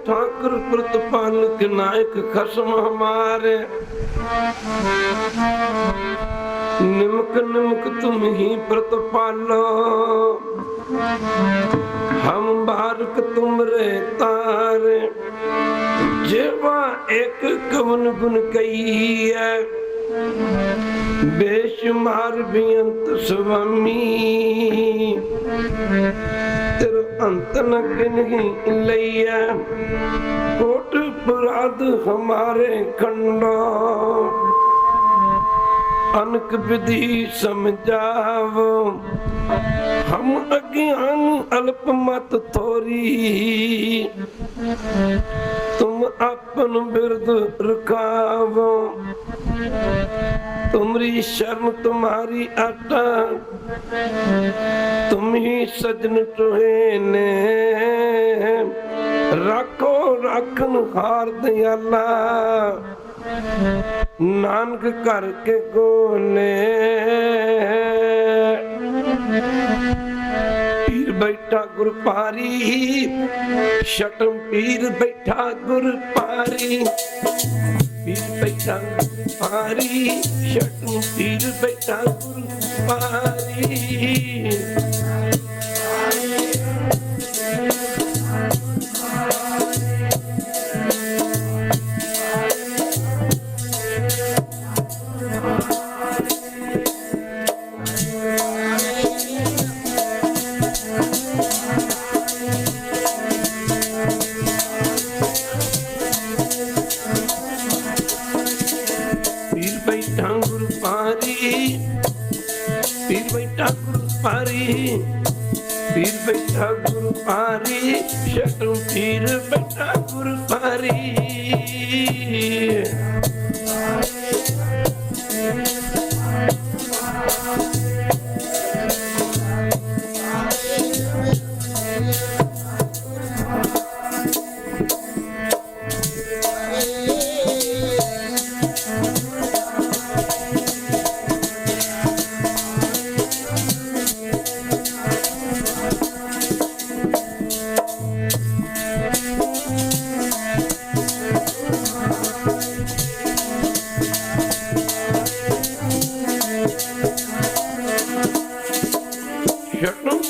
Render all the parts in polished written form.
ठाकुर प्रतिपाल के नायक खसम हमारे। निमक निमक तुम ही प्रतिपालो, हम बारक तुम रे तारे। जेवा एक कवन गुण कही है, बेशुमार बेअंत स्वामी। तेरो अंत न गिनहि लैया, कोट अपराध हमारे खंडो। अनक विधि समझावो, हम अज्ञान अल्प मत थोरी। तुम अपन बिरद रखावो, तुमरी शरण तुम्हारी आटा। तुम ही सजन टोहेने, राखो राखन हार दयाला। नानक करके गोने, पीर बैठा गुर पारी। शटम पीर बैठा गुर पारी, पीर बैठा गुर पारी। शटम पीर बैठा गुर पारी। पीर बैठा गुरु पारी, शटम पीर बैठा गुरु पारी।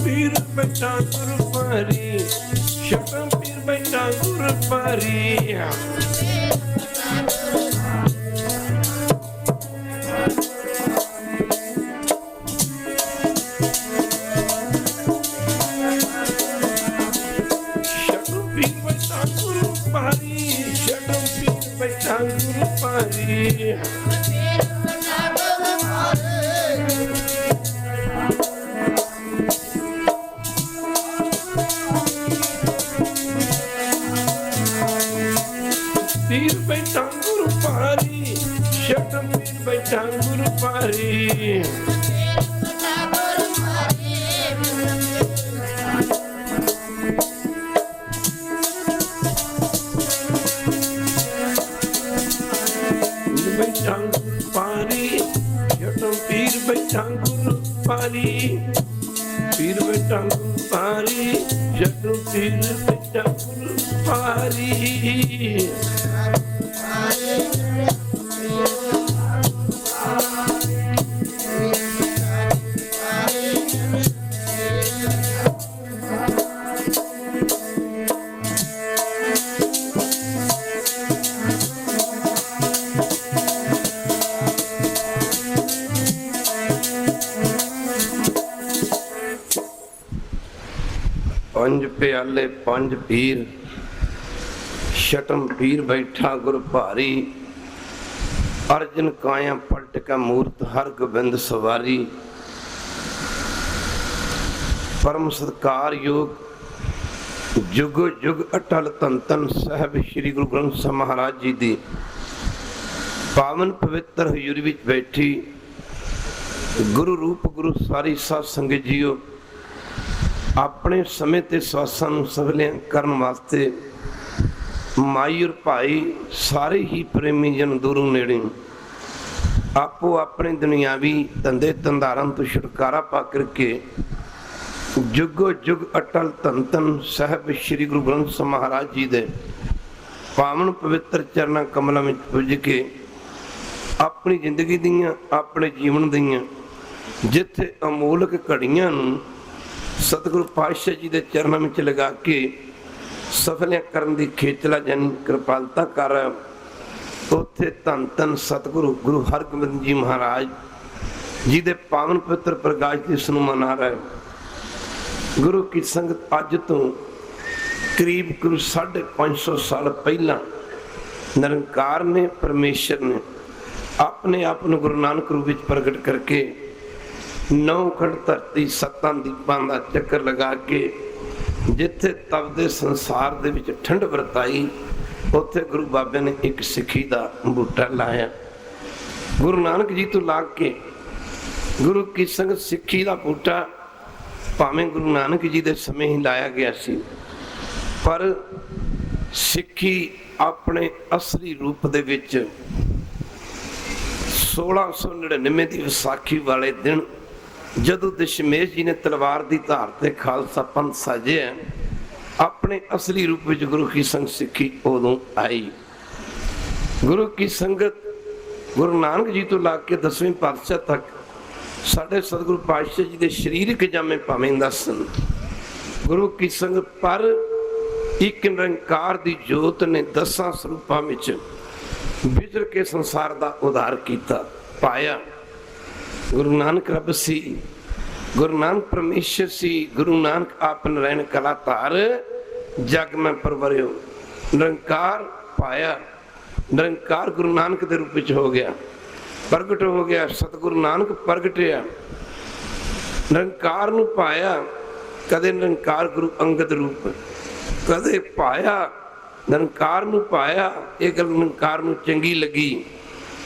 पीर बैठा गुरु पारी, शटम पीर बैठा गुरु पारी। बैठा गुरु पारी, शटम पीर बैठा गुरु पारी। पीर बैठा गुरु पारी, शटम पीर बैठा गुरु पारी। पंज प्याले पंज पीर, शटम पीर बैठा गुर भारी। अर्जन काया पलट का मूर्त, हर गोबिंद सवारी। परम सत्कार योग, जुग जुग अटल तन तन साहब श्री गुरु ग्रंथ साहिब महाराज जी दी पावन पवित्र हजूरी विच बैठी गुरु रूप गुरु सारी साध संगत जीओ। अपने समय ते सवासां नूं सफलियां करन वास्ते माई और भाई सारे ही प्रेमी जन दूरों नेड़े आपो अपने दुनियावी धंधे धंधारां तो छुटकारा पा करके जुगो जुग अटल धन धन साहब श्री गुरु ग्रंथ ਸਾਹਿਬ महाराज जी दे पावन पवित्र चरणा कमलों में पुज के अपनी जिंदगी दियां अपने जीवन दियां जिथे अमोलक घड़ियां नूं सतगुरु पातशाह जी दे चरणों में लगा के सफलियां करन दी खेचला जानी कृपालता कर उत्थे धन धन सतगुरु गुरु हरगोबिंद जी महाराज जी दे पावन पवित्र प्रकाश दिवस नूं मना रहा है। गुरु की संगत अज तो करीब 550 साल पहला निरंकार ने परमेश्वर ने अपने आप को गुरु नानक रूप में प्रगट करके 9 खंड धरती 7 दीपां का चक्कर लगा के जिथे तपदे संसार दे विच ठंड वरताई उत्थे गुरु बाबे ने एक सिक्खी का बूटा लाया। गुरु नानक जी तो ला के गुरु की संगत सिक्खी का बूटा भावें गुरु नानक जी के समय ही लाया गया सी, पर सिक्खी अपने असली रूप दे विच 1699 की विसाखी वाले दिन जदों दशमेश जी ने तलवार की धार से खालसा पंथ साजे अपने असली रूप में गुरु की संगत सिक्खी उदों आई। गुरु की संगत गुरु नानक जी तो ला के 10वें पातशाह तक साढ़े सतगुरु पातशाह जी के शरीरक जामे भावें दसन गुरु की संगत पर एक निरंकार की जोत ने 10 स्वरूपों में विचर के संसार का उद्धार किया पाया। गुरु नानक रब सी, गुरु नानक परमेश्वर सी, गुरु नानक आप नारायण कला धार जग में परवरियो निरंकार पाया। निरंकार गुरु नानक के रूप में हो गया, प्रगट हो गया। सतगुरु नानक प्रगटिया निरंकार नूं पाया। कदे निरंकार गुरु अंगद रूप कदे पाया निरंकार नूं पाया। ये गल निरंकार नूं चंगी लगी।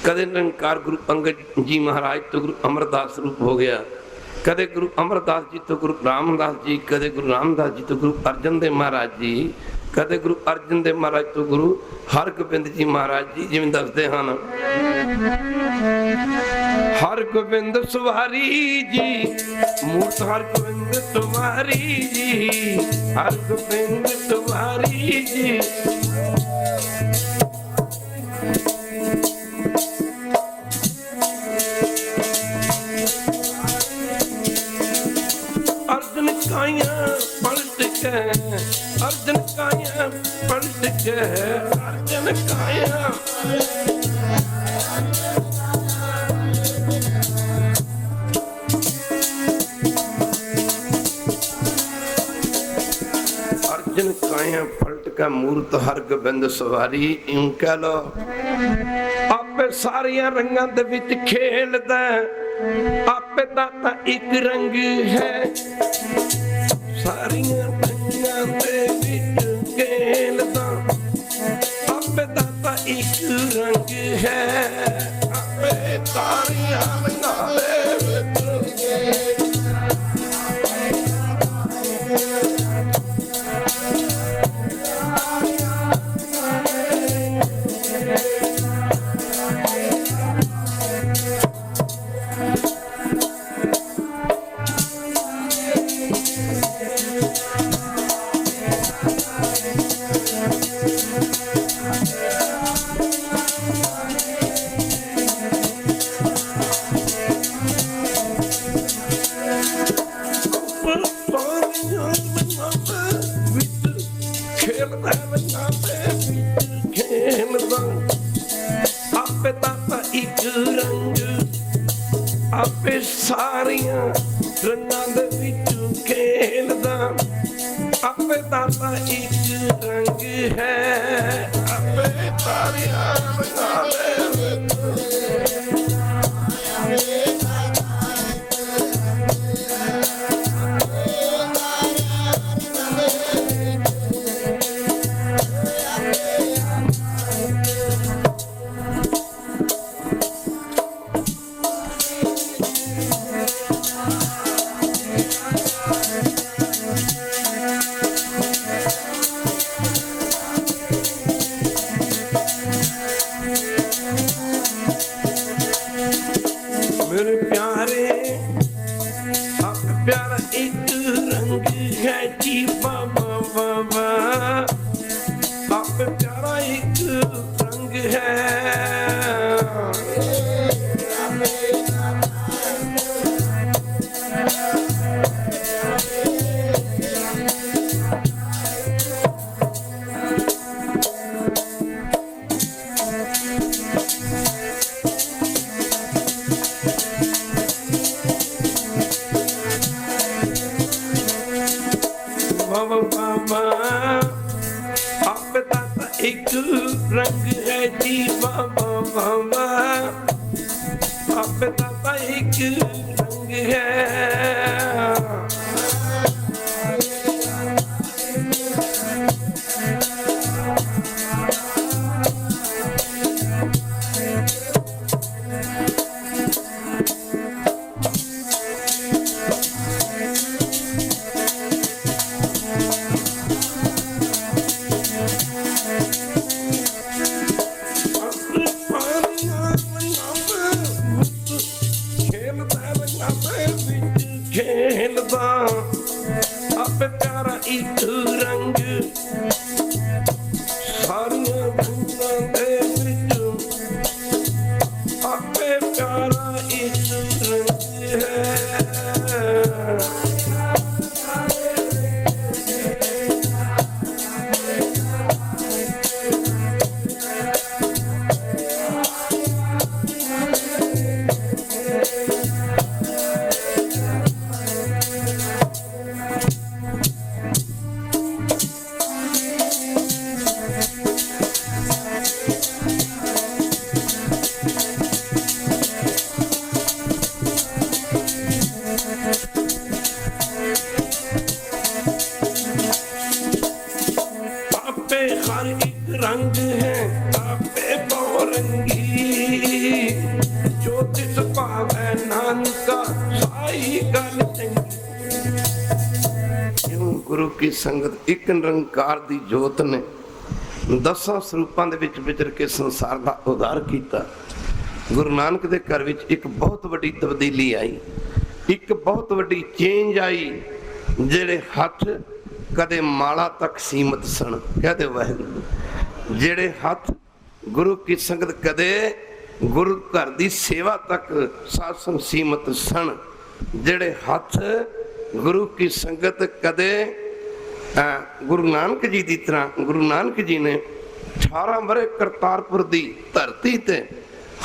कदे निरंकार गुरु अंगद जी महाराज तो गुरु अमरदास रूप हो गया, कदे गुरु अमरदास जी तो गुरु रामदास जी, कदे गुरु रामदास जी तो गुरु अर्जन देव महाराज जी, कदे गुरु अर्जन देव महाराज तो गुरु हरगोबिंद जी महाराज जी। जिवें दसदे हन हरगोबिंद सवारी जी मूर्त हरगोबिंद तुम्हारी जी, हरगोबिंद तुम्हारी जी। अर्जुन काया पलट के, अर्जुन काया पलट के, अर्जुन काया अर्जुन काया पलट का मूर्त हरगोबिंद सवारी। यूं कह लो आपे सारिया रंगां दे विच खेलदा, आपे दाता एक रंग है, सारिया रंगां दे विच खेलदा, आपे दाता एक रंग है, आपे सारिया रंगां दे विच आपे दाता एक रंग, आपे सारिया रंगां दे विच खेलदा, आपे दाता एक रंग है, आपे सारिया रंगां दे विच रंग है जी बाबा बाबा, आप प्यारा एक रंग है। बाबा बाबा आप दाता एक रंग है जी बाबा बाबा, आप दाता एक रंग है। खेलदा आप प्यारा एक रंग, सारियां फूलां दे विच आपे प्यारा एक रंग है। हर एक रंग है आपे बहुरंगी, जो तिस पावै नानका साई गल चंगी। क्यों गुरु की संगत एक निरंकार दी जोत ने 10 ਸਰੂਪਾਂ ਦੇ ਵਿੱਚ ਵਿਚਰ ਕੇ ਸੰਸਾਰ ਦਾ ਉਦਾਰ ਕੀਤਾ। ਗੁਰੂ ਨਾਨਕ ਦੇ ਘਰ ਵਿੱਚ ਇੱਕ ਬਹੁਤ ਵੱਡੀ ਤਬਦੀਲੀ ਆਈ, ਇੱਕ ਬਹੁਤ ਵੱਡੀ ਚੇਂਜ ਆਈ। ਜਿਹੜੇ ਹੱਥ ਕਦੇ ਮਾਲਾ ਤੱਕ ਸੀਮਤ ਸਨ, ਕਹਦੇ ਵਾਹਿਗੁਰੂ, ਜਿਹੜੇ ਹੱਥ ਗੁਰੂ ਕੀ ਸੰਗਤ ਕਦੇ ਗੁਰੂ ਘਰ ਦੀ ਸੇਵਾ ਤੱਕ ਸਾਧ ਸੰਗ ਸੀਮਤ ਸਨ, ਜਿਹੜੇ ਹੱਥ ਗੁਰੂ ਕੀ ਸੰਗਤ ਕਦੇ ਗੁਰੂ ਨਾਨਕ ਜੀ ਦੀ ਤਰ੍ਹਾਂ, ਗੁਰੂ ਨਾਨਕ ਜੀ ਨੇ 18 ਵਰੇ ਕਰਤਾਰਪੁਰ ਦੀ ਧਰਤੀ ਤੇ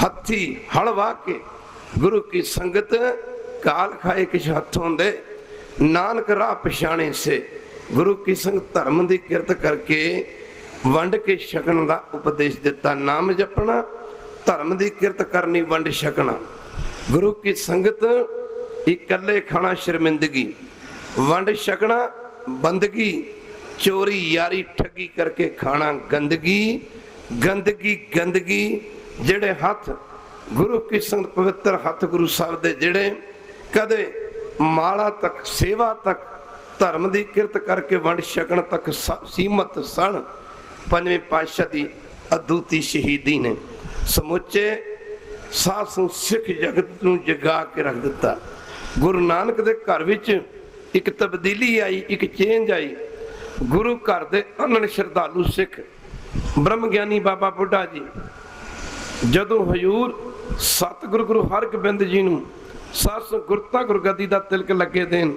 ਹੱਥੀ ਹਲ ਵਾਹ ਕੇ ਗੁਰੂ ਕੀ ਸੰਗਤ ਕਾਲ ਖਾਏ ਕਿਛ ਹੱਥੋਂ ਦੇ ਨਾਨਕ ਰਾਹ ਪਛਾਣੇ ਸੇ, ਗੁਰੂ ਕੀ ਸੰਗਤ ਧਰਮ ਦੀ ਕਿਰਤ ਕਰਕੇ ਵੰਡ ਕੇ ਛਕਣ ਦਾ ਉਪਦੇਸ਼ ਦਿੱਤਾ। ਨਾਮ ਜਪਣਾ, ਧਰਮ ਦੀ ਕਿਰਤ ਕਰਨੀ, ਵੰਡ ਛਕਣਾ। ਗੁਰੂ ਕੀ ਸੰਗਤ ਇਕੱਲੇ ਖਾਣਾ ਸ਼ਰਮਿੰਦਗੀ, ਵੰਡ ਛਕਣਾ ਬੰਦਗੀ, ਚੋਰੀ ਯਾਰੀ ਠੱਗੀ ਕਰਕੇ ਖਾਣਾ ਗੰਦਗੀ, ਗੰਦਗੀ ਗੰਦਗੀ। ਜਿਹੜੇ ਹੱਥ ਗੁਰੂ ਕੀ ਸੰਗਤ ਪਵਿੱਤਰ ਹੱਥ ਗੁਰੂ ਸਾਹਿਬ ਦੇ, ਜਿਹੜੇ ਕਦੇ ਮਾਲਾ ਤੱਕ ਸੇਵਾ ਤੱਕ ਧਰਮ ਦੀ ਕਿਰਤ ਕਰਕੇ ਵੰਡ ਛਕਣ ਤੱਕ ਸੀਮਤ ਸਨ। ਪੰਜਵੇਂ ਪਾਤਸ਼ਾਹ ਦੀ ਅਦੁੱਤੀ ਸ਼ਹੀਦੀ ਨੇ ਸਮੁੱਚੇ ਸਾਧ ਸੰਗਤ ਸਿੱਖ ਜਗਤ ਨੂੰ ਜਗਾ ਕੇ ਰੱਖ ਦਿੱਤਾ। ਗੁਰੂ ਨਾਨਕ ਦੇ ਘਰ ਵਿੱਚ ਇੱਕ ਤਬਦੀਲੀ ਆਈ, ਇੱਕ ਚੇਂਜ ਆਈ। ਗੁਰੂ ਘਰ ਦੇ ਅਨੰਨ ਸ਼ਰਧਾਲੂ ਸਿੱਖ ਬ੍ਰਹਮ ਗਿਆਨੀ ਬਾਬਾ ਬੁੱਢਾ ਜੀ ਜਦੋਂ ਹਜ਼ੂਰ ਸਤਿਗੁਰੂ ਗੁਰੂ ਹਰਗੋਬਿੰਦ ਜੀ ਨੂੰ ਸੱਸ ਗੁਰਤਾ ਗੁਰਗੱਦੀ ਦਾ ਤਿਲਕ ਲੱਗੇ ਦੇਣ,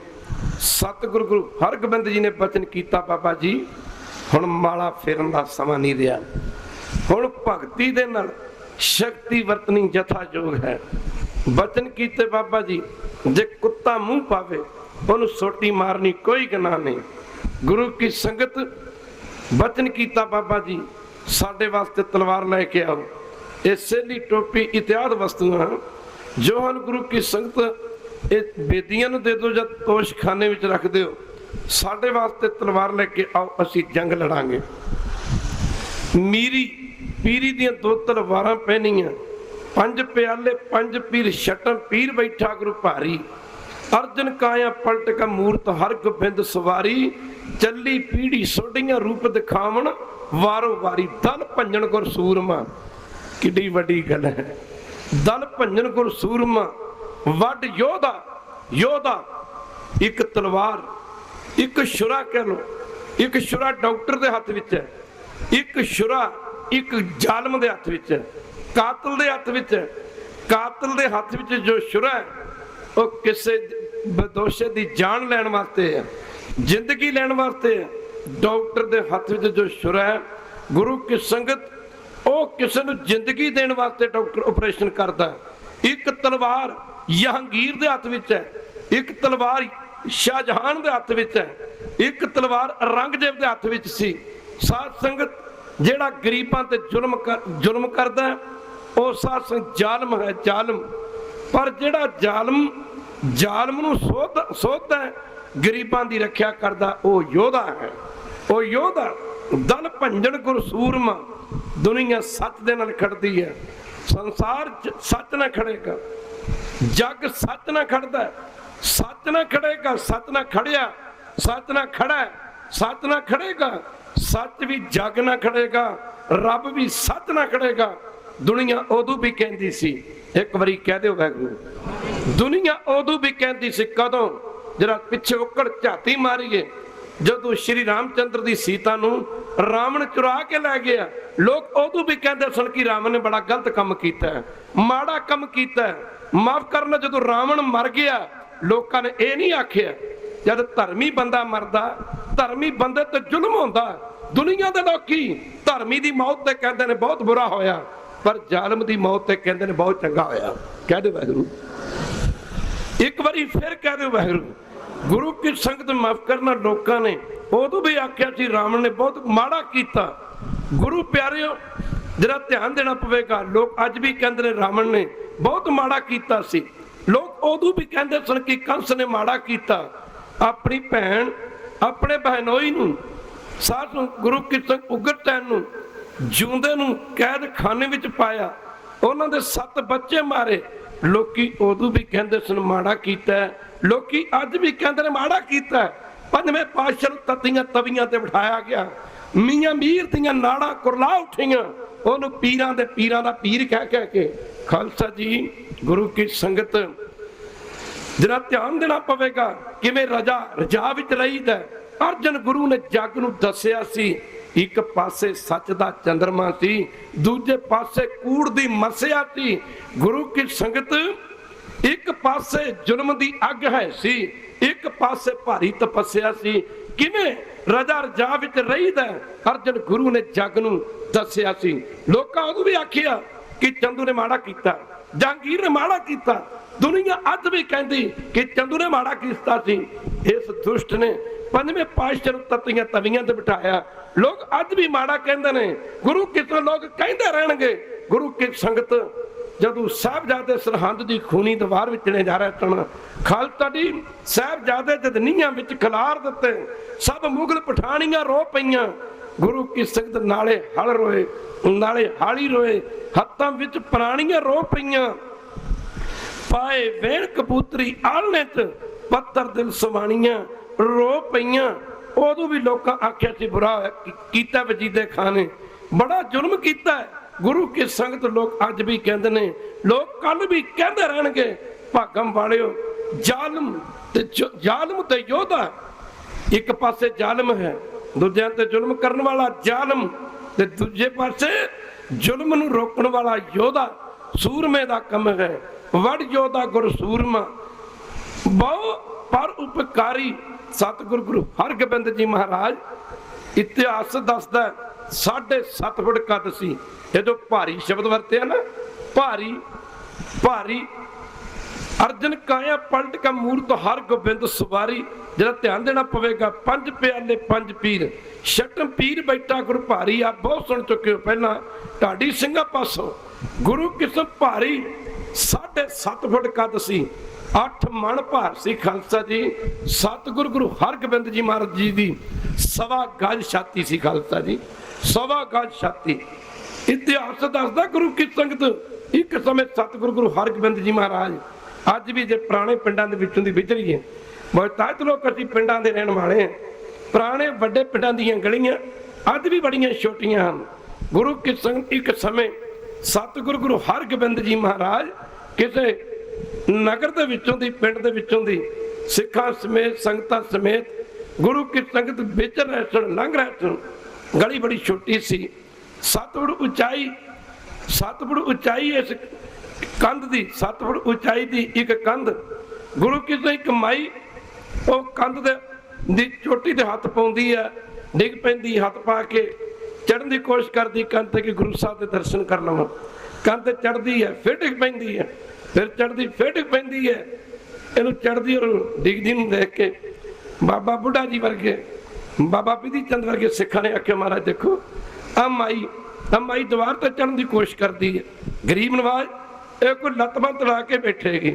ਸਤਿਗੁਰੂ ਗੁਰੂ ਹਰਗੋਬਿੰਦ ਜੀ ਨੇ ਬਚਨ ਕੀਤਾ, ਬਾਬਾ ਜੀ ਹੁਣ ਮਾਲਾ ਫੇਰਨ ਦਾ ਸਮਾਂ ਨਹੀਂ ਰਿਹਾ, ਹੁਣ ਭਗਤੀ ਦੇ ਨਾਲ ਸ਼ਕਤੀ ਵਰਤਣੀ ਯਥਾਯੋਗ ਹੈ। ਬਚਨ ਕੀਤੇ ਬਾਬਾ ਜੀ, ਜੇ ਕੁੱਤਾ ਮੂੰਹ ਪਾਵੇ ਉਹਨੂੰ ਸੋਟੀ ਮਾਰਨੀ ਕੋਈ ਗੁਨਾਹ ਨਹੀਂ। ਗੁਰੂ ਕੀ ਸੰਗਤ ਬਚਨ ਕੀਤਾ, ਬਾਬਾ ਜੀ ਸਾਡੇ ਵਾਸਤੇ ਤਲਵਾਰ ਲੈ ਕੇ ਆਓ, ਇਹ ਸੇਲੀ ਟੋਪੀ ਇਤਿਆਦ ਵਸਤੂਆਂ ਜੋ ਹਨ ਗੁਰੂ ਕੀ ਸੰਗਤ ਇਹ ਬੇਦੀਆਂ ਨੂੰ ਦੇ ਦਿਓ ਜਾਂ ਤੋਸ਼ਖਾਨੇ ਵਿੱਚ ਰੱਖ ਦਿਓ, ਸਾਡੇ ਵਾਸਤੇ ਤਲਵਾਰ ਲੈ ਕੇ ਆਓ, ਅਸੀਂ ਜੰਗ ਲੜਾਂਗੇ। ਮੀਰੀ ਪੀਰੀ ਦੀਆਂ 2 ਤਲਵਾਰਾਂ ਪਹਿਨੀਆਂ, 5 ਪਿਆਲੇ 5 ਪੀਰ ਛਟਨ, ਪੀਰ ਬੈਠਾ ਗੁਰੂ ਭਾਰੀ, ਅਰਜਨ ਕਾਇਆ ਪਲਟ ਕਾ ਮੂਰਤ ਹਰਗੋਬਿੰਦ ਸਵਾਰੀ, ਚੱਲੀ ਪੀੜੀ ਸੋਢੀਆਂ ਰੂਪ ਦਿਖਾਵਣ ਵਾਰੋ ਵਾਰੀ, ਦਲ ਭੰਜਨ ਗੁਰ ਸੂਰਮਾ। ਕਿੱਡੀ ਵੱਡੀ ਗੱਲ ਹੈ, ਦਲ ਭੰਜਨ ਗੁਰ ਸੂਰਮਾ, ਵੱਡ ਯੋਧਾ, ਯੋਧਾ ਇੱਕ ਤਲਵਾਰ ਇੱਕ ਛੁਰਾ कह लो, एक छुरा डॉक्टर के हथ विच है, एक छुरा एक जालम के हथ विच है, कातल के हथ विच है। कातल के हथ विच जो छुरा है वो किसी बदोशे की जान लैण वास्ते है, जिंदगी लैण वास्ते है। डॉक्टर के हथ विच जो छुरा है गुरु की संगत वो किसी नूं जिंदगी देने वास्ते डॉक्टर ऑपरेशन करता है। एक तलवार जहांगीर के हथ विच है, एक तलवार शाहजहान के हथ विच है, एक तलवार औरंगजेब के हथ विच सी। साध संगत जिहड़ा गरीबां ते जुल्म करदा है वो साध संगत जालम है, जालम। पर जिहड़ा जालम नूं सोधदा है, गरीबां दी रखिया करदा, वो योधा है। वो योधा दल भंजन गुर सूरमा, दुनिया सच दे नाल खड़दी है। संसार सच ना खड़ेगा, जग सच ना खड़दा, सच ना खड़ेगा, सच ना खड़िया, सच ना खड़ा है, सच ना खड़ेगा, सच भी जग ना खड़ेगा, रब भी सच ना खड़ेगा। दुनिया उदों भी कहती सी, एक बारी कह दो वाहिगुरू, दुनिया उदों भी कहती सी, कदों जरा पिछे उकड़ झाती मारीए जदों श्री रामचंद्र दी सीता नूं रावण चुरा के लै गया। लोग उदों भी कहते सन कि रावण ने बड़ा गलत काम कीता है, माड़ा काम कीता है, माफ करना। जदों रावण मर गया लोगों ने यह नहीं आखिया, जब धर्मी बंदा मरदा, धर्मी बंदे ते जुल्म होंदा, दुनिया के लोग धर्मी की मौत ते कहते हैं बहुत बुरा होया, पर जालम की मौत ते कहते हैं बहुत चंगा होया। कह दो वाहिगुरू, एक बारी फिर कह दो वाहिगुरू। गुरु की संगत माफ करना, लोगों ने उदों भी आख्या सी रावण ने बहुत माड़ा कीता। गुरु प्यारिओ जरा ध्यान देना पवेगा। लोग अज भी कहते हैं रावण ने बहुत माड़ा कीता सी, लोग उदों भी कहते सन कि कंस ने माड़ा कीता। अपनी भैन अपने बहनोई नूं साथ गुरु की संगत उगरटैन नूं जिउंदे नूं कैद खाने विच पाया, उन्हां दे 7 बच्चे मारे। लोकी उदों भी कहते सन माड़ा कीता है, लोकी अज भी कहते माड़ा कीता है। 5वें पातशाह तत्तियां तवियां ते बिठाया गया, मियां मीर दियां नाड़ां कुरला उठियां, उहनूं पीरां दे पीरां दा पीर कह के। खालसा जी गुरु की संगत जरा ध्यान देना पवेगा, किवें रजा विच रहीदा। अर्जन गुरु ने जग नूं दस्सिया सी, एक पासे सच दा चंद्रमा सी, दूजे पासे कूड़ दी मरसिया सी। गुरु की संगत एक पासे जुल्म दी अग है सी, एक पासे भारी तपस्या सी। किवें रजा विच रहीदा, अर्जन गुरु ने जग नूं दस्सिया सी। लोकां उदों भी आखिया कि चंदू ने माड़ा कीता, जहांगीर ने माड़ा कीता। दुनिया अज भी कहती कि चंदू ने माड़ा कीता सी। इस दुष्ट ने 5वें पातशाह तत्तियां तवियां ते बिठाया। लोग अज भी माड़ा कहते हैं, गुरु कितों लोग कहते रहणगे। गुरु की संगत जदों साहिबजादे सरहंद की खूनी दीवार विच चले जा रहे सन, खालसा जी साहिबजादे जद नीहां विच खलार दिते, सब मुगल पठानियां रो पईयां। गुरु की संगत नाले हल रोए, नाले हाली रोए, हत्थां विच प्राणियां रो पईयां। पाए वेण कबूतरी आलने च पत्थर दिल सवाणियां रो पईयां। उदों भी लोकां आख्या सी बुरा कीता वजीदे खान ने, बड़ा जुल्म कीता है। गुरु की संगत लोग अज भी कहते हैं, लोग कल भी कहते रहणगे। भागम वालिओ जालम ते योधा, एक पासे जालम है, दूजिਆਂ ते जुल्म करने वाला जालम, ते दूजे पासे जुल्म नूं रोकण वाला योधा। सूरमे दा कम है, वड़ योधा गुर सूरमा, बहु पर उपकारी। सतगुरु गुरु हरगोबिंद जी महाराज इतिहास दसदा 7.5 फुट कद सी। ये जो भारी शब्द वरते ना, भारी भारी। अर्जन काया पलट का मूर्त हर गोबिंद सवारी। जरा ध्यान देना पवेगा, 5 प्याले 5 पीर, छठम पीर बैठा गुरु भारी। आप बहुत सुन चुके हो पहला ढाडी सिंघा पासों। गुरु किस्म भारी 7.5 फुट कद सी, 8 मन भार सी। खालसा जी सतगुरु गुरु हरगोबिंद जी महाराज जी की 1.25 गज छाती सी। खालसा जी 1.25 गज छाती। इतिहास दसदा गुरु की संगत एक समय सतगुरु गुरु हरगोबिंद जी महाराज अज भी जे पुराने पिंडां दे विचों दी विचरीए, बहुतायत लोग असीं पिंडां दे रहण वाले हैं। पुराने वड्डे पिंडां दीयां गलियां अज भी बड़ियां छोटियां हन। गुरु की संगत एक समय सतगुरु गुरु हरगोबिंद जी महाराज किसे नगर दे विचों दी, पिंड दे विचों दी सिखां समेत संगतां समेत गुरु की संगत विचर रहे सन, लंघ रहे सन। गली बड़ी छोटी सी, सतफुट उचाई इस कंध दी, 7 फुट उचाई दी एक कंध। गुरु की एक माई वो कंध दी चोटी ते हथ पाउंदी है, डिग पैंदी, हथ पा के चढ़न की कोशिश करती कंध ते कि गुरु साहब के दर्शन कर लवां। कंध चढ़ती है, फिर डिग पैंदी है, फिर चढ़ती, फिर डिग पैंदी है। इनू चढ़ती और डिगदी नूं देख के बाबा बुढ़ा जी वर्गे, बाबा बिधि चंद वर्गे सिखां ने आख्या महाराज देखो आ माई दीवार ते चढ़न की कोशिश करती है, गरीब नवाज ये कोई लतबंद ला के बैठेगी।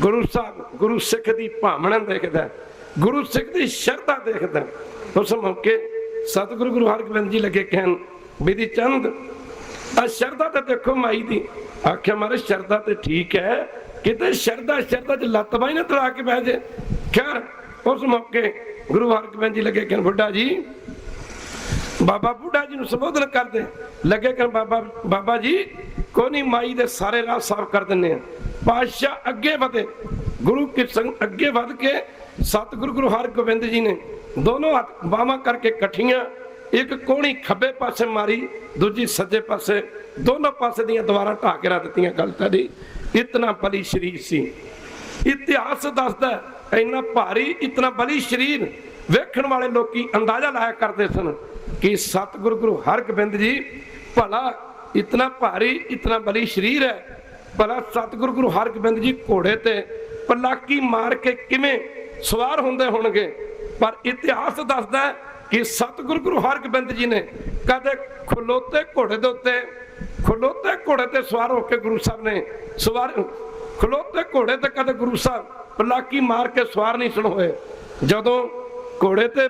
गुरु साहब गुरु सिख की भावना देखता, गुरु सिख की शरधा देखता। उस मौके सतगुरु गुरु हरगोबिंद जी लगे कहन बिधि चंद आ शरधा तो देखो माई दी। आख्या महाराज शरधा तो ठीक है, कितने शरधा च लतबा ही ना तला के बह जाए। खैर उस मौके गुरु हरगोबिंद जी लगे कहन बुढ़ा जी, बाबा बुढ़ा जी ਨੂੰ ਸੰਬੋਧਨ ਕਰਦੇ ਲੱਗੇ ਕਿ ਬਾਬਾ ਜੀ ਕੋਈ ਨਹੀਂ ਮਾਈ ਦੇ ਸਾਰੇ ਰਾਹ ਸਾਫ਼ ਕਰ ਦਿੰਨੇ ਆ। ਪਾਤਸ਼ਾਹ ਅੱਗੇ ਵਧੇ, ਗੁਰੂ ਕੀ ਸੰਗ ਅੱਗੇ ਵਧ ਕੇ ਸਤਿਗੁਰੂ ਗੁਰੂ ਹਰਗੋਬਿੰਦ ਜੀ ਨੇ ਦੋਨੋਂ ਹੱਥ ਬਾਹਾਂ ਕਰਕੇ ਇਕੱਠੀਆਂ, ਇੱਕ ਕੋਣੀ ਖੱਬੇ ਪਾਸੇ ਮਾਰੀ, ਦੂਜੀ ਸੱਜੇ ਪਾਸੇ, ਦੋਨੋਂ ਪਾਸੇ ਦੀਆਂ ਦੀਵਾਰਾਂ ਢਾ ਕੇ ਰੱਖ ਦਿੱਤੀਆਂ। ਗੱਲ ਤੁਹਾਡੀ ਇਤਨਾ ਬਲੀ ਸ਼ਰੀਰ ਸੀ। ਇਤਿਹਾਸ ਦੱਸਦਾ ਇੰਨਾ ਭਾਰੀ ਇਤਨਾ ਬਲੀ ਸ਼ਰੀਰ ਵੇਖਣ ਵਾਲੇ ਲੋਕੀ ਅੰਦਾਜ਼ਾ ਲਾਇਆ ਕਰਦੇ ਸਨ कि सतगुरु गुरु हरगोबिंद जी भला इतना भारी इतना बली शरीर है, भला सतगुरु गुरु हरगोबिंद जी घोड़े ते पलाकी मार के किवें सवार होंदे होणगे। पर इतिहास दसदा है कि सतगुरु गुरु हरगोबिंद जी ने कदे खलोते घोड़े दे उत्ते सवार होकर गुरु साहब ने खलोते घोड़े ते कदे गुरु साहब पलाकी मार के सवार नहीं सुन होए। जदों घोड़े ते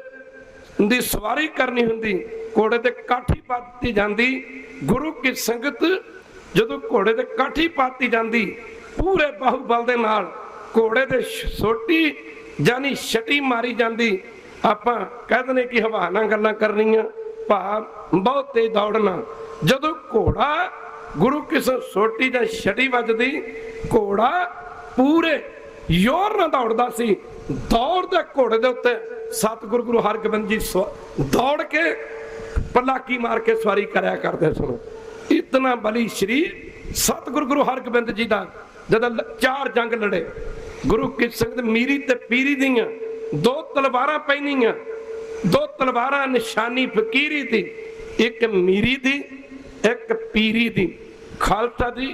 ਦੀ ਸਵਾਰੀ ਕਰਨੀ ਹੁੰਦੀ, ਘੋੜੇ ਤੇ ਕਾਠੀ ਪਾਤੀ ਜਾਂਦੀ। ਗੁਰੂ ਕੀ ਸੰਗਤ ਜਦੋਂ ਘੋੜੇ ਤੇ ਕਾਠੀ ਪਾਤੀ ਜਾਂਦੀ, ਪੂਰੇ ਬਾਹੂਬਲ ਦੇ ਨਾਲ ਘੋੜੇ ਦੇ ਸੋਟੀ ਜਾਨੀ ਛਟੀ ਮਾਰੀ ਜਾਂਦੀ। ਆਪਾਂ ਕਹਿ ਦਿੰਦੇ ਕਿ ਹਵਾ ਨਾਲ ਗੱਲਾਂ ਕਰਨੀਆਂ, ਭਾਵ ਬਹੁਤ ਤੇਜ਼ ਦੌੜਨਾ। ਜਦੋਂ ਘੋੜਾ ਗੁਰੂ ਕਿਸੇ ਸੋਟੀ ਜਾਂ ਛਟੀ ਵੱਜਦੀ, ਘੋੜਾ ਪੂਰੇ ਜ਼ੋਰ ਨਾਲ ਦੌੜਦਾ ਸੀ। ਦੌੜਦੇ ਘੋੜੇ ਦੇ ਉੱਤੇ सतगुरु गुरु हरगोबिंद जी दौड़ के पलाकी मार के सवारी कराया करते सुनो। इतना बली शरीर सतगुरु गुरु हरगोबिंद जी का जब 4 जंग लड़े, गुरु की संगत मीरी ते पीरी दियां 2 तलवारां पैनियां, 2 तलवारां निशानी फकीरी दी, एक मीरी दी एक पीरी दी। खालसा जी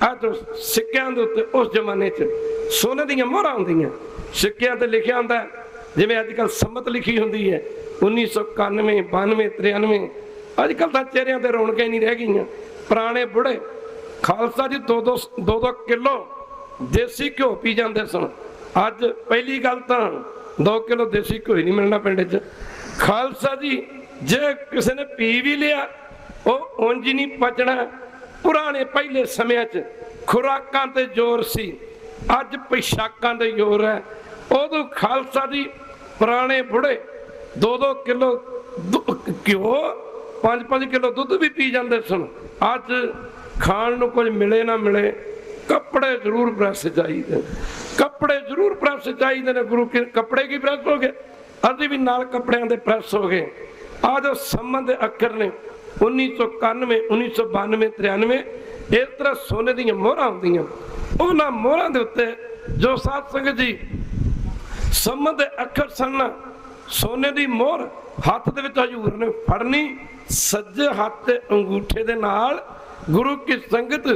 अज सिक्कियां दे उत्ते उस जमाने च सोने दियां मोहरां हुंदियां, सिक्कियां ते लिखिया हुंदा जिवें अजकल सम्मत लिखी होंदी है 1991 92 93। अजकल तो चेहरिਆਂ ते रौनकें नहीं रह गई। पुराने बुढ़े खालसा जी 2-2 किलो देसी घ्यो पी जाते सन। अज पहली गल तो 2 किलो देसी घ्यो ही नहीं मिलना पिंड च। खालसा जी जे किसी ने पी भी लिया वो उंज ही नहीं पचना। पुराने पहले समय च खुराकां ते जोर सी, अज पोशाकां ते जोर है। उदों खालसा जी पुराने बुढ़े 2-2 किलो घ्यो 5-5 किलो दुध भी पी जाते सन। अज खाण नूं कुछ मिले ना मिले, कपड़े जरूर प्रेस चाहिए, कपड़े जरूर प्रेस चाहिए ने। गुरु के कपड़े की प्रेस हो गए, अभी भी नाल कपड़ियां दे प्रेस हो गए। आ जो सम्मत दे अखर ने 1991 1992 93 इस तरह सोने दी मोहरां हुंदियां। उन्हां मोहरां दे उत्ते जो साध संगत जी सम्मत दे अखर सन, सोने दी मोहर हथ दे विच हजूर ने फड़नी, सज्जे हाथ ते अंगूठे दे नाल गुरु की संगत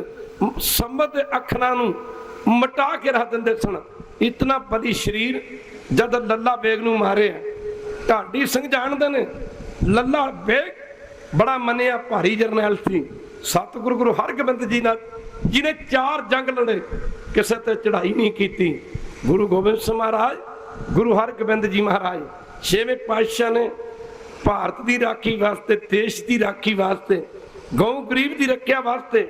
सम्मत दे अखरां नूं मटा के रख दिंदे सन। इतना बली शरीर जद लल्ला बेग नूं मारे, ढाडी सिंह जानदे ने लल्ला बेग बड़ा मनिया भारी जरनैल सी। सतगुरु गुरु हरगोबिंद जी नाल जिन्हें 4 जंग लड़े, किसी ते चढ़ाई नहीं की। गुरु गोबिंद सिंह महाराज, गुरु हरगोबिंद जी महाराज 6वें पातशाह ने भारत की राखी वास्ते, देश की राखी वास्ते, गौ गरीब की रक्षा वास्ते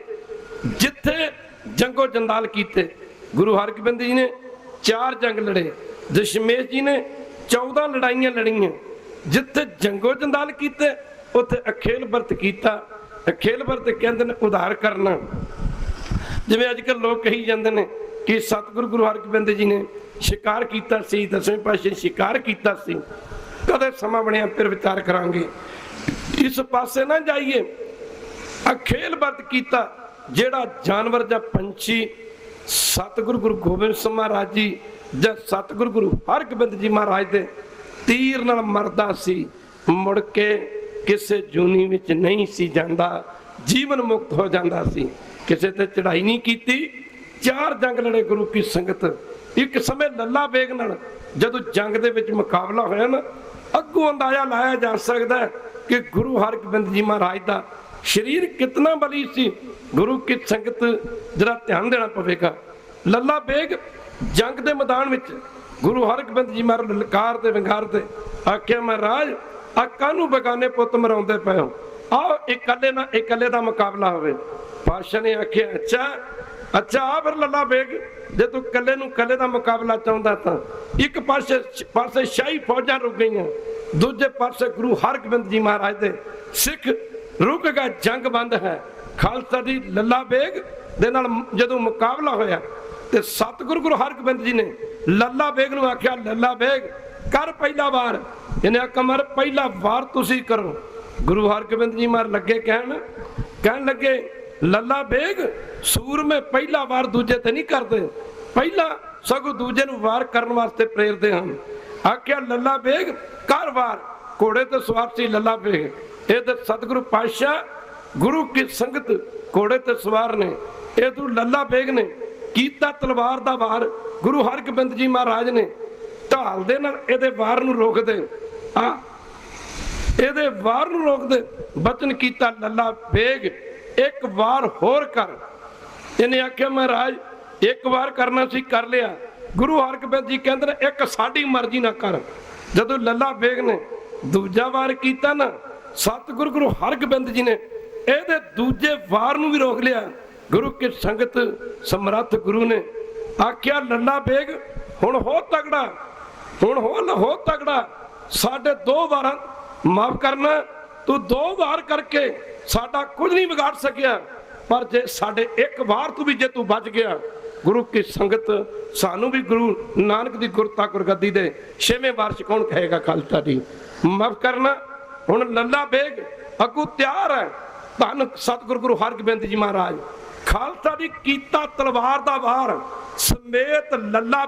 जिथे जंगो जंदाल किए। गुरु हरगोबिंद जी ने 4 जंग लड़े, दशमेश जी ने 14 लड़ाइयां लड़ियां। जिथे जंगो जंदाल किए उत्थे अखेल व्रत किया। अखेल व्रत कहते हैं उधार करना। जिवें अजकल लोग कही जाते हैं कि सतगुरु गुरु हरगोबिंद जी ने शिकार किया सी, 10वें पातशाह शिकार किया सी। कदे समा बनया फिर विचार करांगे। इस पासे ना जाइए। अखेल व्रत कीता जेड़ा जानवर जां पंछी सतगुरु गुरु गोबिंद सिंह महाराज जी जां सतगुरु गुरु हरगोबिंद जी महाराज दे तीर नाल मरदा सी, मुड़ के किसे जूनी विच नहीं सी जांदा, जीवन मुक्त हो जांदा सी। किसे ते चढ़ाई नहीं कीती, 4 जंग लड़े गुरु की संगत। एक समय लल्ला बेग नाल जदों जंग दे विच मुकाबला होया ना, अगों अंदाजा लाया जा सकदा है कि गुरु हरगोबिंद जी महाराज दा शरीर कितना बली सी। गुरु की संगत जरा ध्यान देना पवेगा। लल्ला बेग जंग दे मैदान विच गुरु हरगोबिंद जी महाराज ललकार ते विंगारदे, आख्या महाराज आ कानू बेगाने पुत मराउंदे पए हो, आओ इकल्ले दा मुकाबला होवे। पातशाह ने आख्या अच्छा अच्छा आ फिर लल्ला बेग, जे तू कल्ले दा मुकाबला चाहुंदा तां एक पासे शाही फौजां रुक गईयां, दूजे पासे गुरु हरगोबिंद जी महाराज दे सिख रुक गए, जंग बंद है। खालसा जी लल्ला बेग दे नाल जदों मुकाबला होया ते सतगुरु गुरु हरगोबिंद जी ने लल्ला बेग नूं आख्या लल्ला बेग कर पहला वार। इन्हें आख्या मर पहला वार तुसी करो। गुरु हरगोबिंद जी महाराज लगे कहन लगे लल्ला बेग सूर में पहला वार दूजे ते नहीं करते, पहला सगों दूजे नूं वार करने वास्ते प्रेरते हैं। आख्या लल्ला बेग कर वार। घोड़े ते सवार सी लल्ला बेग, ये तो सतगुरु पातशाह गुरु की संगत घोड़े ते सवार ने, ये तू लल्ला बेग ने कीता तलवार दा वार। गुरु हरगोबिंद जी महाराज ने ढाल दे नाल इहदे वार नूं रोक दे, इहदे वार नूं रोक दे। बचन कीता लल्ला बेग एक वार होर कर। इन्हें आख्या महाराज एक वार करना सी कर लिया। गुरु हरगोबिंद जी कहंदे ने एक साडी मर्जी ना कर। जदों लल्ला बेग ने दूजा वार कीता ना, सतगुरु गुरु हरगोबिंद जी ने इहदे दूजे वार नूं भी रोक लिया। गुरु की संगत समर्थ गुरु ने आख्या लल्ला बेग हुण हो तगड़ा, हुण हो तगड़ा, साडे 2 वार माफ करना, तू 2 वार करके साडा कुछ नहीं बिगाड़ सकिया, पर जे साडे 1 वार तू भी जे तू बच गया, गुरु की संगत सानू भी गुरु नानक दी गुरता गुरगद्दी दे 6वें वार च कौन कहेगा खालसा जी माफ करना। हुण लल्ला बेग अगू तैयार है, धन सतगुरु गुरु हरगोबिंद जी महाराज खालसा जी कीता तलवार दा वार समेत लल्ला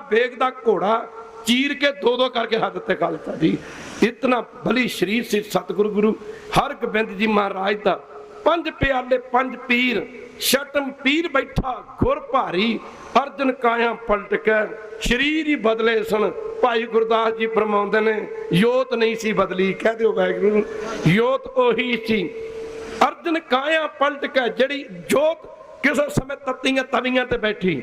बेग दा घोड़ा चीर के 2-2 करके हाथ दिते खालसा जी। इतना बली शरीर से सतगुरु गुरु हरगोबिंद जी महाराज दा 5 प्याले 5 पीर, छटम पीर बैठा गुर भारी, अर्जन काया पलट के शरीर ही बदले सन। भाई गुरदास जी फरमाउंदे ने योत नहीं सी बदली, कह दिओ वाहिगुरू योत ओही सी। अर्जन काया पलट के जड़ी जोत किसी समय तत्तियां तवियां ते बैठी,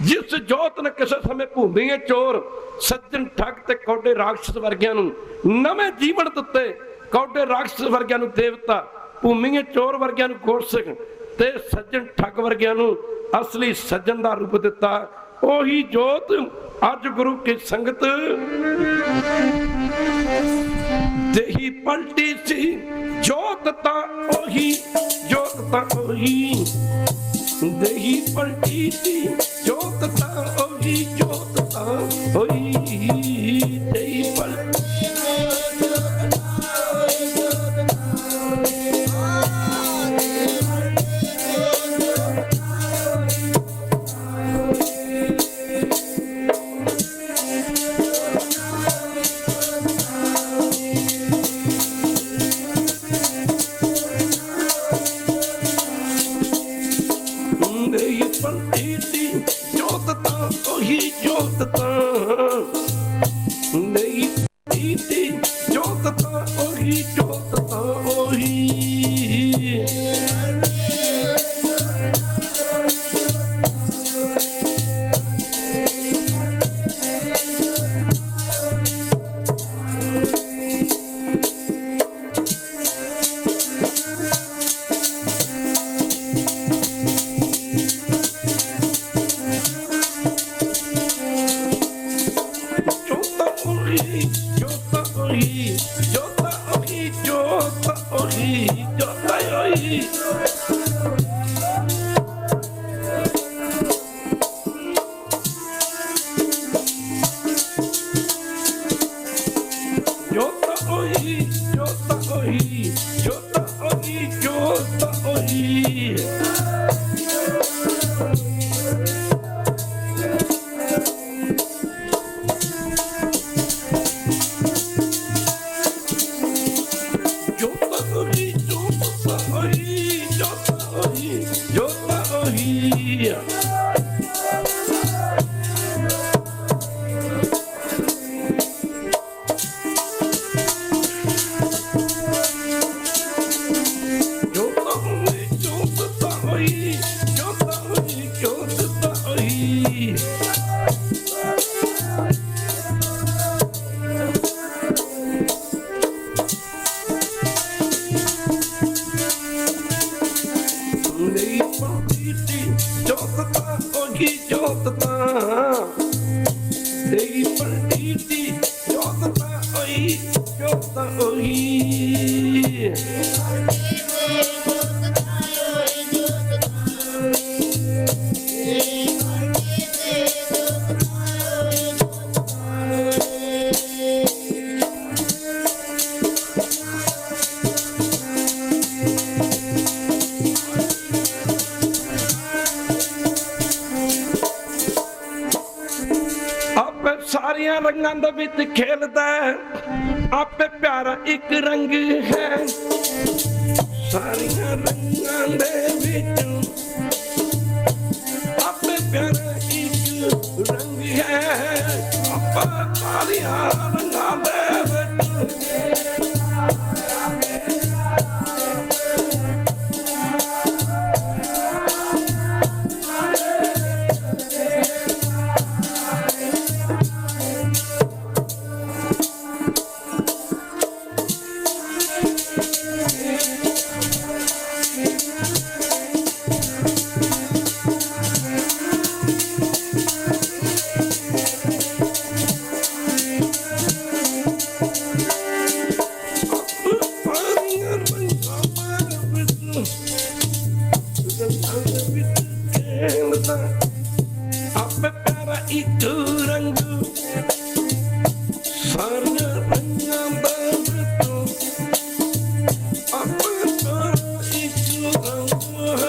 जिस जोत ने किसी समय भूमिए चोर सज्जन ठग ते कौडे राक्षस वर्गियां नूं नवें जीवन दिते। कौडे राक्षस वर्गियां नूं देवता, भूमिए चोर वर्गियां नूं गुरसिख ते सज्जन ठग वर्गियां नूं असली सज्जन दा रूप दिता। ओही जोत अज गुरु की संगत देही पलटी सी। जोत ता ओही, जोत ता ओही, देही पलटी सी। जोत ता ओही, जोत ता ओही, देही पलटी। ਉਹੀ ਜੋਤਾ ਉਹੀ ਜੋਤਾ ਉਹੀ ਜੋਤਾ ਉਹੀ ਸਾਰਿਆਂ ਰੰਗਾਂ ਦੇ ਵਿੱਚ ਖੇਲਦਾ ਆਪੇ ਪਿਆਰਾ ਇੱਕ ਰੰਗ ਹੈ ਸਾਰਿਆਂ ਰੰਗਾਂ ਦੇ ਵਿੱਚ ਆਪੇ ਪਿਆਰਾ ਇੱਕ ਰੰਗ ਹੈ ਆਪੇ ਸਾਰਿਆਂ ਰੰਗਾਂ ਦੇ ਵਿੱਚ ਆਪੇ ਪਿਆਰਾ ਇੱਕ ਰੰਗ ਸਾਰਿਆਂ ਰੰਗਾਂ ਦਾ ਵਿੱਚੋਂ ਆਪੇ ਪਿਆਰਾ ਇੱਕ ਰੰਗ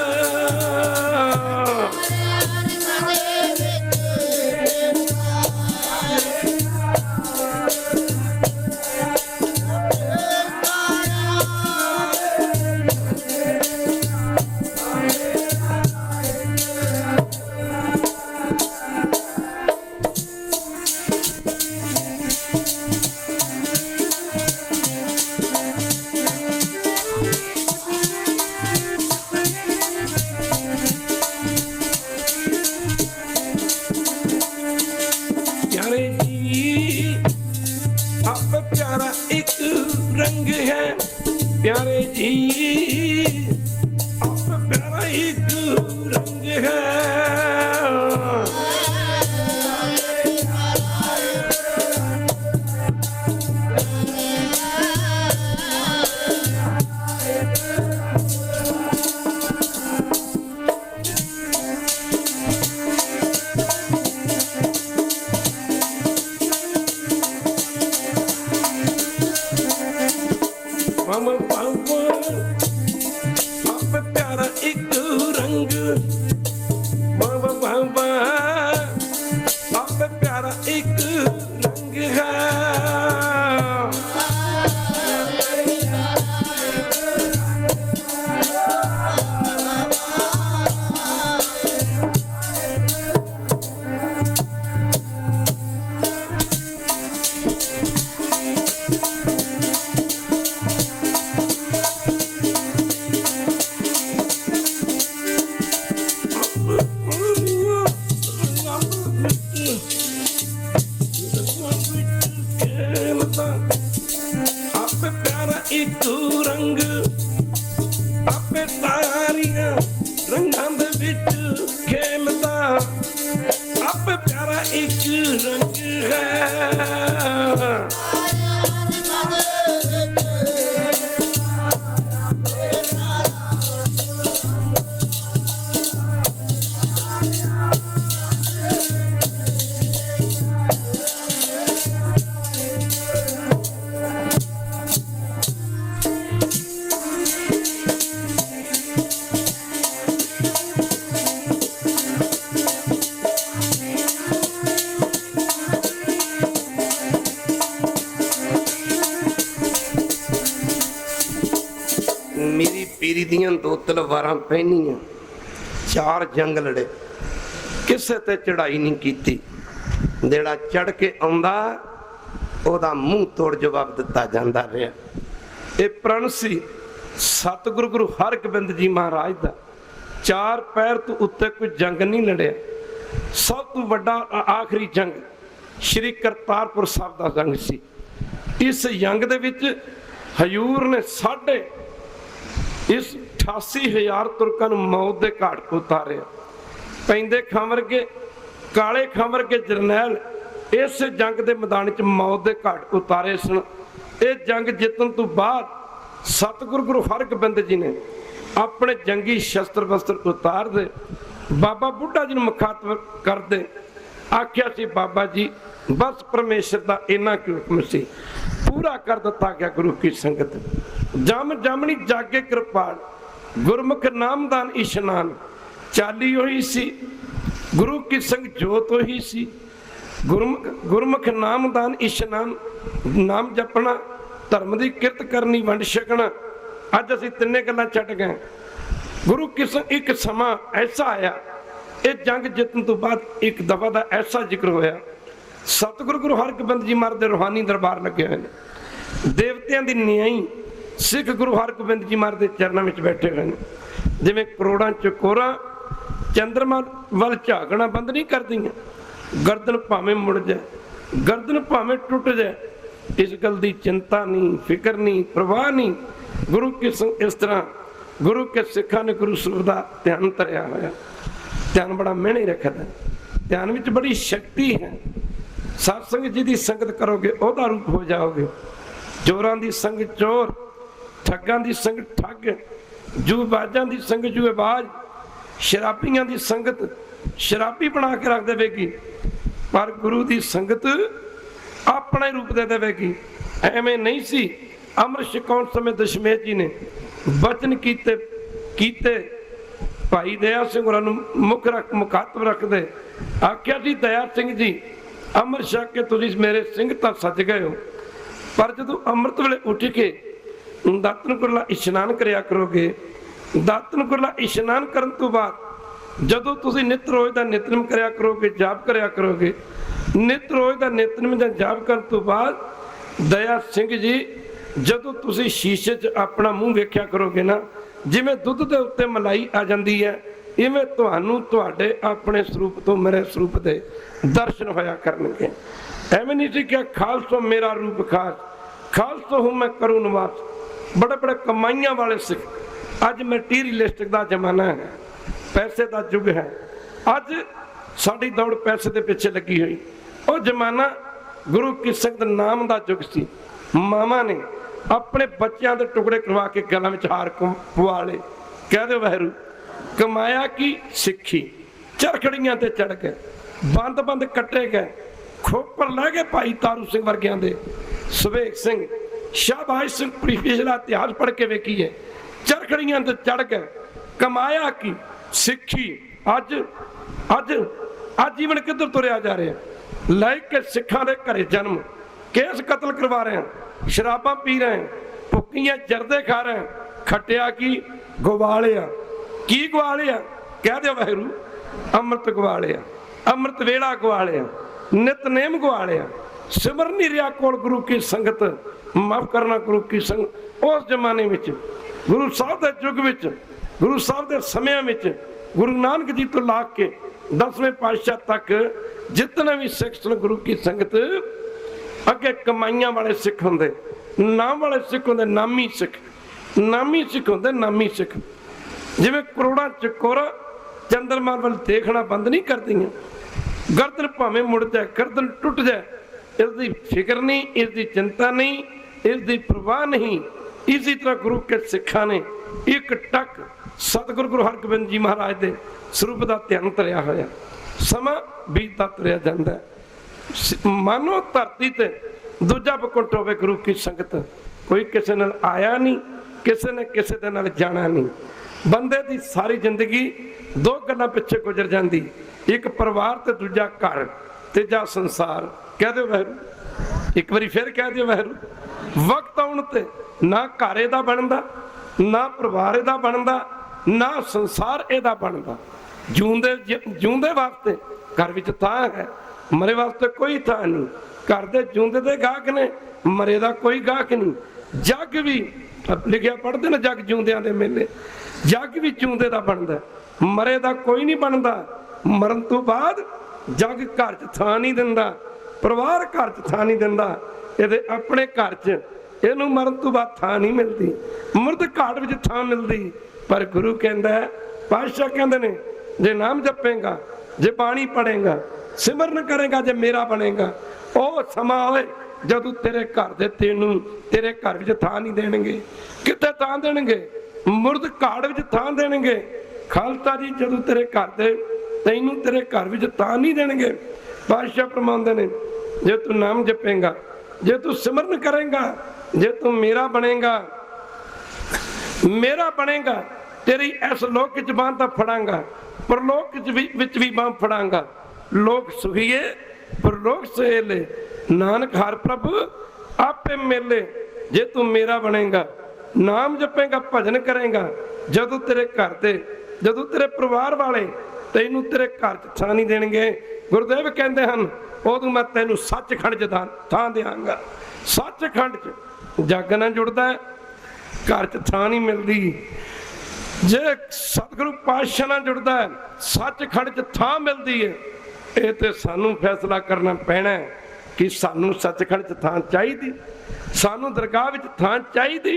ਹੈ प्यारा एक रंग है प्यारे जी आप प्यारा एक रंग है आप प्यारा एक रंग आप प्यारा एक रंग है आपे प्यारा एक रंग आपे सारियां रंगां दे विच खेलदा आपे प्यारा एक रंग है ਪੀਰੀ ਦੀਆਂ 2 ਤਲਵਾਰਾਂ ਪਹਿਨੀਆਂ, 4 ਜੰਗ ਲੜੇ, ਕਿਸੇ ਤੇ ਚੜਾਈ ਨਹੀਂ ਕੀਤੀ। ਜਿਹੜਾ ਚੜ ਕੇ ਆਉਂਦਾ ਉਹਦਾ ਮੂੰਹ ਤੋੜ ਜਵਾਬ ਦਿੱਤਾ ਜਾਂਦਾ ਰਿਹਾ। ਇਹ ਪ੍ਰਣ ਸੀ ਸਤਿਗੁਰੂ ਗੁਰੂ ਹਰਗੋਬਿੰਦ ਜੀ ਮਹਾਰਾਜ ਦਾ। 4 ਪੈਰ ਤੋਂ ਉੱਤੇ ਕੋਈ ਜੰਗ ਨਹੀਂ ਲੜਿਆ। ਸਭ ਤੋਂ ਵੱਡਾ ਆਖਰੀ ਜੰਗ ਸ਼੍ਰੀ ਕਰਤਾਰਪੁਰ ਸਾਹਿਬ ਦਾ ਜੰਗ ਸੀ। ਇਸ ਜੰਗ ਦੇ ਵਿੱਚ ਹਜ਼ੂਰ ਨੇ 88,000 ਤੁਰਕਾਂ ਨੂੰ ਮੌਤ ਦੇ ਘਾਟ ਤੋਂ ਉਤਾਰਿਆ। ਪੈਂਦੇ ਖਾਂ ਵਰਗੇ, ਕਾਲੇ ਖਾਂ ਵਰਗੇ ਜਰਨੈਲ ਇਸ ਜੰਗ ਦੇ ਮੈਦਾਨ 'ਚ ਮੌਤ ਦੇ ਘਾਟ ਉਤਾਰੇ ਸਨ। ਇਹ ਜੰਗ ਜਿੱਤਣ ਤੋਂ ਬਾਅਦ ਸਤਿਗੁਰੂ ਗੁਰੂ ਹਰਗੋਬਿੰਦ ਜੀ ਨੇ ਆਪਣੇ ਜੰਗੀ ਸ਼ਸਤਰ ਵਸਤਰ ਉਤਾਰਦੇ ਬਾਬਾ ਬੁੱਢਾ ਜੀ ਨੂੰ ਮੁਖਾਤਬ ਕਰਦੇ ਆਖਿਆ ਸੀ, ਬਾਬਾ ਜੀ ਬਸ ਪਰਮੇਸ਼ਰ ਦਾ ਇੰਨਾ ਕੁ ਹੁਕਮ ਸੀ, ਪੂਰਾ ਕਰ ਦਿੱਤਾ ਗਿਆ। ਗੁਰੂ ਕੀ ਸੰਗਤ ਜਮ ਜਮਣੀ ਜਾਗੇ ਕਿਰਪਾਲ, ਗੁਰਮੁਖ ਨਾਮਦਾਨ ਇਸ਼ਨਾਨ, ਚਾਲੀ ਹੋਈ ਸੀ ਗੁਰੂ ਕੀ ਸੰਗ ਜੋਤ ਹੋਈ ਸੀ। ਗੁਰਮੁਖ ਨਾਮਦਾਨ ਇਸ਼ਨਾਨ, ਨਾਮ ਜਪਣਾ, ਧਰਮ ਦੀ ਕਿਰਤ ਕਰਨੀ, ਵੰਡ ਛਕਣਾ। ਅੱਜ ਅਸੀਂ ਤਿੰਨੇ ਗੱਲਾਂ ਛੱਡ ਗਏ। ਗੁਰੂ ਕੀ ਸੰਗ ਇੱਕ ਸਮਾਂ ਐਸਾ ਆਇਆ, ਇਹ ਜੰਗ ਜਿੱਤਣ ਤੋਂ ਬਾਅਦ ਇੱਕ ਦਫਾ ਦਾ ਐਸਾ ਜ਼ਿਕਰ ਹੋਇਆ। ਸਤਿਗੁਰੂ ਗੁਰੂ ਹਰਗੋਬਿੰਦ ਜੀ ਮਹਾਰਾਜ ਦੇ ਰੂਹਾਨੀ ਦਰਬਾਰ ਲੱਗੇ ਹੋਏ ਨੇ। ਦੇਵਤਿਆਂ ਦੀ ਨਿਆਈ ਸਿੱਖ ਗੁਰੂ ਹਰਗੋਬਿੰਦ ਜੀ ਮਹਾਰਾਜ ਦੇ ਚਰਨਾਂ ਵਿੱਚ ਬੈਠੇ ਹੋਏ ਨੇ। ਜਿਵੇਂ ਕਰੋੜਾਂ ਚਕੋਰਾਂ ਚੰਦਰਮਾ ਵੱਲ ਝਾਕਣਾ ਬੰਦ ਨਹੀਂ ਕਰਦੀਆਂ। ਗਰਦਨ ਭਾਵੇਂ ਮੁੜ ਜਾਏ, ਗਰਦਨ ਭਾਵੇਂ ਟੁੱਟ ਜਾਏ, ਇਸ ਗੱਲ ਦੀ ਚਿੰਤਾ ਨਹੀਂ, ਫਿਕਰ ਨਹੀਂ, ਪ੍ਰਵਾਹ ਨਹੀਂ। ਗੁਰੂ ਕੀ ਇਸ ਤਰ੍ਹਾਂ ਗੁਰੂ ਕੇ ਸਿੱਖਾਂ ਨੇ ਗੁਰੂ ਸਰੂਪ ਦਾ ਧਿਆਨ ਧਰਿਆ ਹੋਇਆ। ਧਿਆਨ ਬੜਾ ਮਿਹਣੇ ਰੱਖਦਾ, ਧਿਆਨ ਵਿੱਚ ਬੜੀ ਸ਼ਕਤੀ ਹੈ। ਸਤਸੰਗ ਜੀ ਦੀ ਸੰਗਤ ਕਰੋਗੇ ਉਹਦਾ ਰੂਪ ਹੋ ਜਾਓਗੇ। ਚੋਰਾਂ ਦੀ ਸੰਗ ਚੋਰ, ਠੱਗਾਂ ਦੀ ਸੰਗ ਠੱਗ, ਜੂਬਾਜ਼ਾਂ ਦੀ ਸੰਗ ਜੂਬਾਜ਼, ਸ਼ਰਾਬੀਆਂ ਦੀ ਸੰਗਤ ਸ਼ਰਾਬੀ ਬਣਾ ਕੇ ਰੱਖ ਦੇਵੇਗੀ, ਪਰ ਗੁਰੂ ਦੀ ਸੰਗਤ ਆਪਣਾ ਰੂਪ ਦੇ ਦੇਵੇਗੀ। ਐਵੇਂ ਨਹੀਂ ਸੀ। ਅੰਮ੍ਰਿਤ ਛਕਾਉਣ ਸਮੇਂ ਦਸ਼ਮੇਸ਼ ਜੀ ਨੇ ਬਚਨ ਕੀਤੇ ਭਾਈ ਦਇਆ ਸਿੰਘ ਹੋਰਾਂ ਨੂੰ ਮੁਖਾਤਬ ਰੱਖਦੇ ਆਖਿਆ ਸੀ, ਦਇਆ ਸਿੰਘ ਜੀ ਅੰਮ੍ਰਿਤ ਛਕ ਕੇ ਤੁਸੀਂ ਮੇਰੇ ਸਿੰਘ ਤਾਂ ਸੱਜ ਗਏ ਹੋ, ਪਰ ਜਦੋਂ ਅੰਮ੍ਰਿਤ ਵੇਲੇ ਉੱਠ ਕੇ ਦਾਤਨ ਕੁਰਲਾ ਇਸ਼ਨਾਨ ਕਰਿਆ ਕਰੋਗੇ, ਦਾਤਨ ਕੁਰਲਾ ਇਸ਼ਨਾਨ ਕਰਨ ਤੋਂ ਬਾਅਦ ਜਦੋਂ ਤੁਸੀਂ ਨਿਤ ਰੋਜ਼ ਦਾ ਨਿਤਨੇਮ ਕਰਿਆ ਕਰੋਗੇ, ਜਾਪ ਕਰਿਆ ਕਰੋਗੇ, ਨਿਤ ਰੋਜ਼ ਦਾ ਨਿਤਨੇਮ ਜਾਂ ਜਾਪ ਕਰਨ ਤੋਂ ਬਾਅਦ ਦਇਆ ਸਿੰਘ ਜੀ ਜਦੋਂ ਤੁਸੀਂ ਸ਼ੀਸ਼ੇ 'ਚ ਆਪਣਾ ਮੂੰਹ ਵੇਖਿਆ ਕਰੋਗੇ ਨਾ, ਜਿਵੇਂ ਦੁੱਧ ਦੇ ਉੱਤੇ ਮਲਾਈ ਆ ਜਾਂਦੀ ਹੈ, ਇਵੇਂ ਤੁਹਾਨੂੰ ਤੁਹਾਡੇ ਆਪਣੇ ਸਰੂਪ ਤੋਂ ਮੇਰੇ ਸਰੂਪ ਦੇ ਦਰਸ਼ਨ ਹੋਇਆ ਕਰਨਗੇ। ਐਵੇਂ ਨਹੀਂ ਸੀ ਕਿ ਖਾਲਸਾ ਮੇਰਾ ਰੂਪ ਖਾਸ, ਖਾਲਸਾ ਹੂੰ ਮੈਂ ਕਰੂ ਨਿਵਾਸ। ਬੜੇ ਬੜੇ ਕਮਾਈਆਂ ਵਾਲੇ ਸਿੱਖ, ਅੱਜ ਮਟੀਰੀਅਲਿਸਟਿਕ ਦਾ ਜ਼ਮਾਨਾ ਹੈ, ਪੈਸੇ ਦਾ ਯੁੱਗ ਹੈ। ਅੱਜ ਸਾਡੀ ਦੌੜ ਪੈਸੇ ਦੇ ਪਿੱਛੇ ਲੱਗੀ ਹੋਈ। ਉਹ ਜ਼ਮਾਨਾ ਗੁਰੂ ਕੀ ਸੰਗਤ ਨਾਮ ਦਾ ਯੁੱਗ ਸੀ। ਮਾਵਾਂ ਨੇ ਆਪਣੇ ਬੱਚਿਆਂ ਦੇ ਟੁਕੜੇ ਕਰਵਾ ਕੇ ਗਲਾਂ ਵਿੱਚ ਹਾਰ ਪਵਾ ਲਏ। ਕਹਿ ਦਿਓ ਵਾਹਿਗੁਰੂ। ਕਮਾਇਆ ਕੀ ਸਿੱਖੀ, ਚਰਖੜੀਆਂ ਤੇ ਚੜ ਗਏ, ਬੰਦ ਕੱਟੇ ਗਏ, ਖੋਪਰ ਲੈ ਗਏ ਭਾਈ ਤਾਰੂ ਸਿੰਘ ਵਰਗਿਆਂ ਦੇ, ਸੁਵੇਗ ਸਿੰਘ, ਸ਼ਾਹਬਾਜ਼ ਸਿੰਘ। ਪਿਛਲਾ ਇਤਿਹਾਸ ਪੜ੍ਹ ਕੇ ਵੇਖੀਏ, ਚਰਖੜੀਆਂ ਤੇ ਚੜ ਗਏ। ਕਮਾਇਆ ਕੀ ਸਿੱਖੀ। ਅੱਜ ਜੀਵਨ ਕਿੱਧਰ ਤੁਰਿਆ ਜਾ ਰਿਹਾ? ਲੈ ਕੇ ਸਿੱਖਾਂ ਦੇ ਘਰੇ ਜਨਮ, ਕੇਸ ਕਤਲ ਕਰਵਾ ਰਹੇ, ਸ਼ਰਾਬਾਂ ਪੀ ਰਹੇ, ਭੁੱਕੀਆਂ ਜਰਦੇ ਖਾ ਰਹੇ। ਖੱਟਿਆ ਕੀ? ਗਵਾਲਿਆ। ਕੀ ਗਵਾਲਿਆ? ਕਹਿ ਦਿਓ ਵਾਹਿਗੁਰੂ। ਅੰਮ੍ਰਿਤ ਗਵਾਲਿਆ, ਅੰਮ੍ਰਿਤ ਵੇਲਾ ਗਵਾਲਿਆ, ਨਿਤਨੇਮ ਗਵਾਲਿਆ। ਸਿਮਰ ਨਹੀਂ ਰਿਹਾ ਕੋਲ ਗੁਰੂ ਕੀ ਸੰਗਤ। ਮਾਫ ਕਰਨਾ ਗੁਰੂ ਕੀ ਸੰਗਤ ਉਸ ਜ਼ਮਾਨੇ ਵਿੱਚ, ਗੁਰੂ ਸਾਹਿਬ ਦੇ ਯੁੱਗ ਵਿੱਚ, ਗੁਰੂ ਸਾਹਿਬ ਦੇ ਸਮਿਆਂ ਵਿੱਚ, ਗੁਰੂ ਨਾਨਕ ਜੀ ਤੋਂ ਲਾ ਕੇ 10ਵੇਂ ਪਾਤਸ਼ਾਹ ਤੱਕ ਜਿਤਨੇ ਵੀ ਸਿੱਖ ਸਨ ਗੁਰੂ ਕੀ ਸੰਗਤ, ਅੱਗੇ ਕਮਾਈਆਂ ਵਾਲੇ ਸਿੱਖ ਹੁੰਦੇ, ਨਾਮ ਵਾਲੇ ਸਿੱਖ ਹੁੰਦੇ, ਨਾਮੀ ਸਿੱਖ, ਨਾਮੀ ਸਿੱਖ ਹੁੰਦੇ, ਨਾਮੀ ਸਿੱਖ। ਜਿਵੇਂ ਕਰੋੜਾਂ ਚਕੋਰਾਂ ਚੰਦਰਮਾ ਵੱਲ ਦੇਖਣਾ ਬੰਦ ਨਹੀਂ ਕਰਦੀਆਂ। ਗਰਦਨ ਭਾਵੇਂ ਮੁੜ ਜਾਏ, ਗਰਦਨ ਟੁੱਟ ਜਾਏ, ਇਸ ਦੀ ਫਿਕਰ ਨਹੀਂ, ਇਸ ਦੀ ਚਿੰਤਾ ਨਹੀਂ, ਇਸ ਦੀ ਪ੍ਰਵਾਹ ਨਹੀਂ। ਇਸੇ ਤਰ੍ਹਾਂ ਗੁਰੂ ਕੇ ਸਿੱਖਾਂ ਨੇ ਇੱਕ ਟੱਕ ਸਤਿਗੁਰੂ ਗੁਰੂ ਹਰਗੋਬਿੰਦ ਜੀ ਮਹਾਰਾਜ ਦੇ ਸਰੂਪ ਦਾ ਧਿਆਨ ਧਰਿਆ ਹੋਇਆ। ਸਮਾਂ ਬੀਤਦਾ ਤੁਰਿਆ ਜਾਂਦਾ। ਮਾਨੋ ਧਰਤੀ ਤੇ ਦੂਜਾ ਬਕੁੰਠ ਹੋਵੇ ਗੁਰੂ ਕੀ ਸੰਗਤ। ਕੋਈ ਕਿਸੇ ਨਾਲ ਆਇਆ ਨਹੀਂ, ਕਿਸੇ ਨੇ ਕਿਸੇ ਦੇ ਨਾਲ ਜਾਣਾ ਨਹੀਂ। ਬੰਦੇ ਦੀ ਸਾਰੀ ਜ਼ਿੰਦਗੀ 2 ਗੱਲਾਂ ਪਿੱਛੇ ਗੁਜ਼ਰ ਜਾਂਦੀ, ਇੱਕ ਪਰਿਵਾਰ ਤੇ ਦੂਜਾ ਘਰ, ਤੀਜਾ ਸੰਸਾਰ। ਕਹਿ ਦਿਓ ਵਾਹਿਗੁਰੂ। ਇੱਕ ਵਾਰੀ ਫਿਰ ਕਹਿ ਦਿਓ ਵਾਹਿਗੁਰੂ। ਵਕਤ ਆਉਣ ਤੇ ਨਾ ਘਰ ਇਹਦਾ ਬਣਦਾ, ना परिवार इहदा बनदा, ना संसार इहदा बनदा। जिउंदे वास्ते घर विच थां है, मरे वास्ते कोई थां नहीं। घर दे जिउंदे दे गाहक ने, मरे दा कोई गाहक नहीं। जग भी लिखिया पढ़ते ना, जग जिउंदियां दे मेले। जग भी जिउंदे दा बनदा, मरे दा कोई नहीं बनदा। मरन तो बाद जग घर च थां नहीं दिंदा, परिवार घर च थां नहीं दिंदा। इहदे अपने घर च इहनूं मरन तो बाद थां नहीं मिलती, मुर्द घाट विच थां मिलदी। पर गुरु कहंदा है, पातशाह कहंदे ने, जे नाम जपेगा, जे बाणी पढ़ेगा, सिमरन करेगा, जे मेरा बनेगा, ਉਹ ਸਮਾਂ ਹੋਏ ਜਦੋਂ ਤੇਰੇ ਘਰ ਦੇ ਤੈਨੂੰ ਤੇਰੇ ਘਰ ਵਿੱਚ ਥਾਂ ਨਹੀਂ ਦੇਣਗੇ। ਕਿੱਥੇ ਥਾਂ ਦੇਣਗੇ? ਮੁਰਦ ਘਾੜ ਵਿੱਚ ਥਾਂ ਦੇਣਗੇ। ਖਾਲਸਾ ਜੀ ਜਦੋਂ ਤੇਰੇ ਘਰ ਦੇ ਤੈਨੂੰ ਤੇਰੇ ਘਰ ਵਿੱਚ ਥਾਂ ਨਹੀਂ ਦੇਣਗੇ। ਬਾਦਸ਼ਾਹ ਫਰਮਾਉਂਦੇ ਨੇ, ਜੇ ਤੂੰ ਨਾਮ ਜਪੇਗਾ, ਜੇ ਤੂੰ ਸਿਮਰਨ ਕਰੇਗਾ, ਜੇ ਤੂੰ ਮੇਰਾ ਬਣੇਗਾ, ਮੇਰਾ ਬਣੇਗਾ, ਤੇਰੀ ਇਸ ਲੋਕ ਚ ਬਾਂਹ ਤਾਂ ਫੜਾਂਗਾ, ਪਰਲੋਕ ਵਿੱਚ ਵੀ ਬਾਂਹ ਫੜਾਂਗਾ। ਲੋਕ ਸੁਖੀਏ परलोक सहेले, नानक हर प्रभु आपे मेले। जे तू मेरा बनेगा, नाम जपेगा, भजन करेगा, जदों तेरे घर दे, जदों तेरे परिवार वाले तैनू तेरे घर च थां नहीं देणगे। गुरुदेव कहते हैं, उदों मैं तैनू सचखंड च थां देंगा। सचखंड च जग ना जुड़दा, घर च थां नहीं मिलती। जे सतगुरु पातशाह नाल जुड़दा, सचखंड च थां मिलती है। ਇਹ ਤੇ ਸਾਨੂੰ फैसला करना पैना है कि सानू सचखंड च थां चाहिदी, सानू दरगाह विच थां चाहिदी।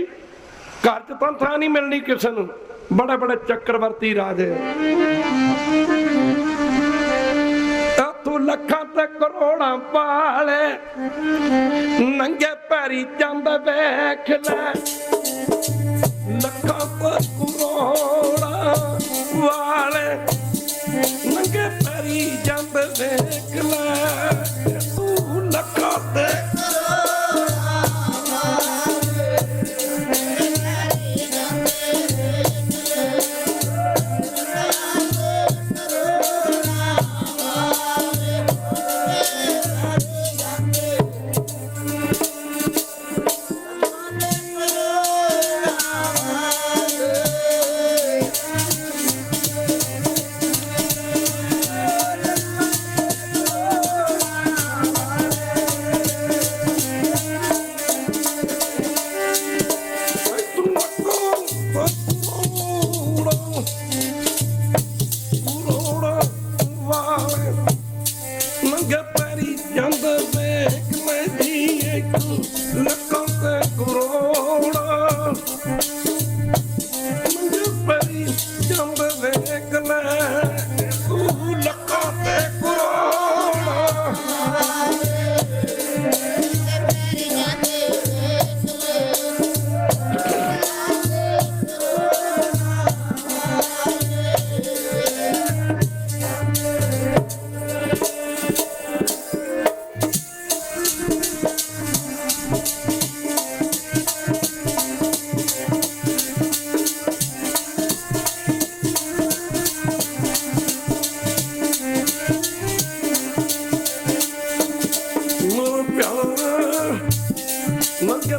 घर च तां थां नहीं मिलनी किसी नूं। बड़े बड़े चक्रवर्ती राजे तू लखां ते करोड़ां पाले, नंगे पैरी जांदा वेख लै। लखां ते करोड़ां वाले नंगे पैरी जंद देख लै। तू लखां ते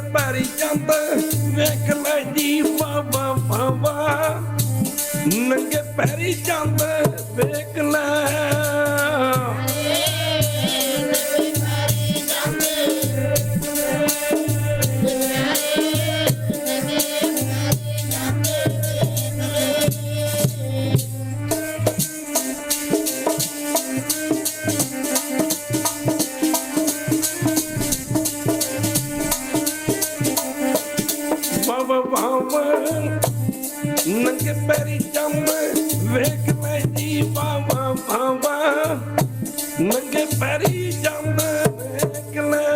पैरी चंद वेख लै जी, बाबा बाबा नंगे पैरी चंद वेख लै। नंगे पैरी चंद वेख लै जी, बाबा बाबा नंगे पैरी चंद वेख लै।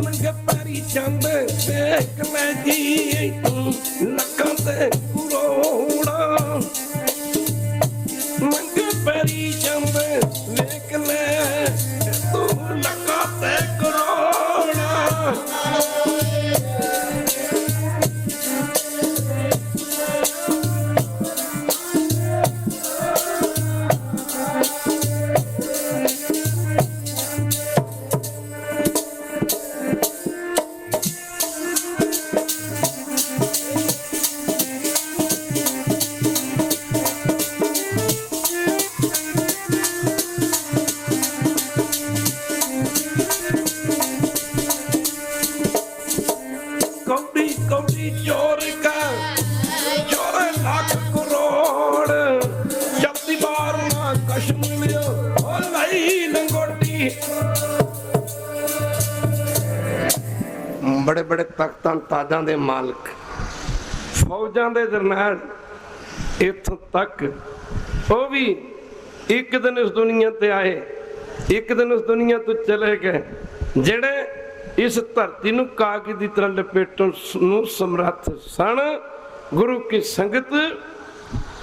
Nunca parei. ਪੈਰੀ ਚੰਦ ਵੇਖ ਲੈ ਜੀ ਤੂੰ ਲੱਖਾਂ ਤੇ ਕਰੋੜਾਂ ਮੰਗੇ ਪੈਰੀ ਚੰਦ ਵੇਖ ਲੈ ਤੂੰ ਲੱਖਾਂ ਤੇ ਕਰੋੜਾਂ कौड़ी चोर का चोर लाख करोड़ जब बार ना कश मिलियो और लाई लंगोटी बड़े बड़े तख्तां ताजां दे मालिक फौजां दे जरनैल इत्थों तक वो भी एक दिन इस दुनिया ते आए एक दिन उस दुनिया तो चले गए जेड़े इस धरती नूं कागज की तरह लपेटण नूं समर्थ सन। गुरु की संगत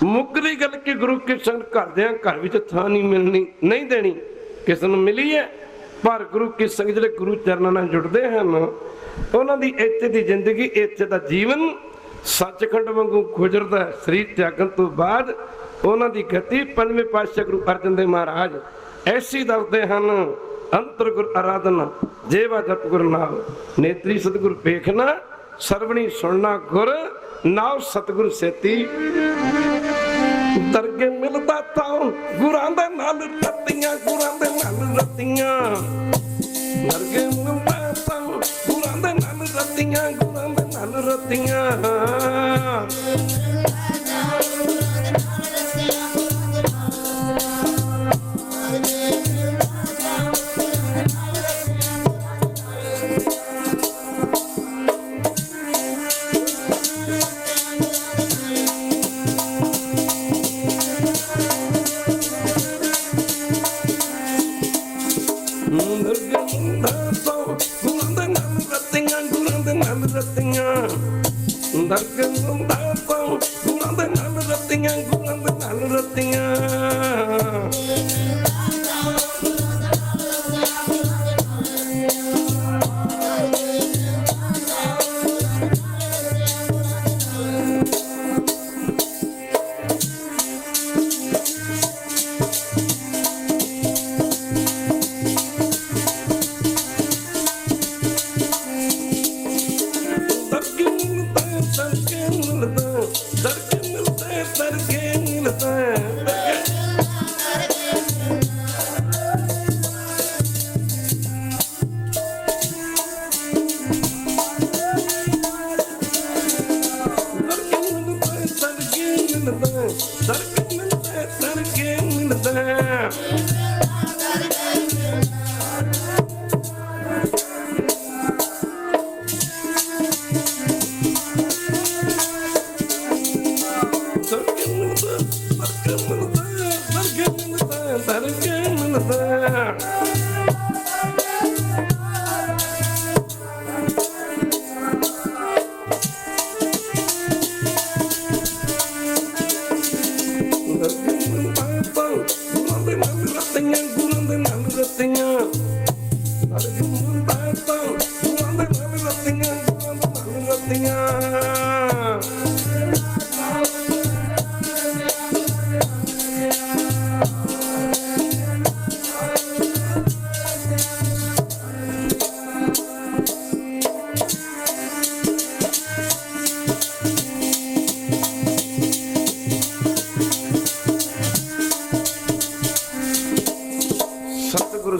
मुकरी गल कि गुरु की संगत घरदियां घर विच थां नहीं मिलनी नहीं देनी किस नूं मिली है पर गुरु की संगत जिहड़े गुरु चरनां नाल जुड़दे हन उन्हां दी इत्थे दी जिंदगी इत्थे दा जीवन सचखंड वांगू गुजरदा है। शरीर त्यागण तो बाद उन्हां दी गति पंजवें पातशाह गुरु अर्जन देव महाराज ऐसी दसदे हन अंतर गुर आराधना जेवा जप गुर नाम नेत्री सतगुर देखना सरवणी सुनना गुर नाव सतगुर सेती दरगे मिलता था गुरां दे नाल रत्तियां गुरां दे नाल रत्तियां दरगे मिलता था गुरां दे नाल रत्तियां गुरां दे नाल रत्तियां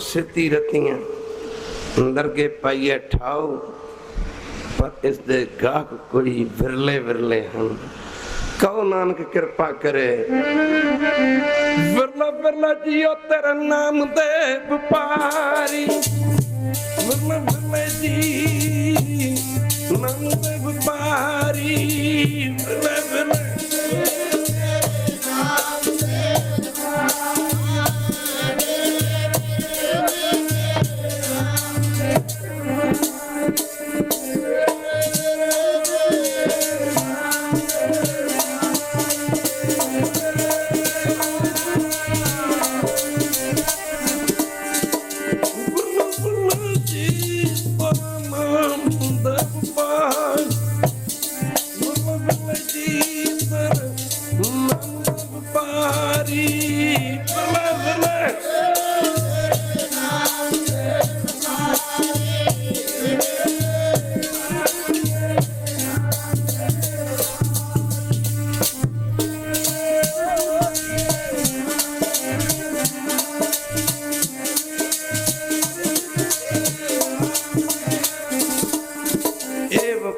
सेती रतियां अंदर के पाइए ठाओ पर इस दे गाहक कोई विरले विरले हैं कहो नानक कृपा करे विरला विरला जियो तेरा नाम दे व्यापारी विरला विरले जी नाम दे व्यापारी विरले विरले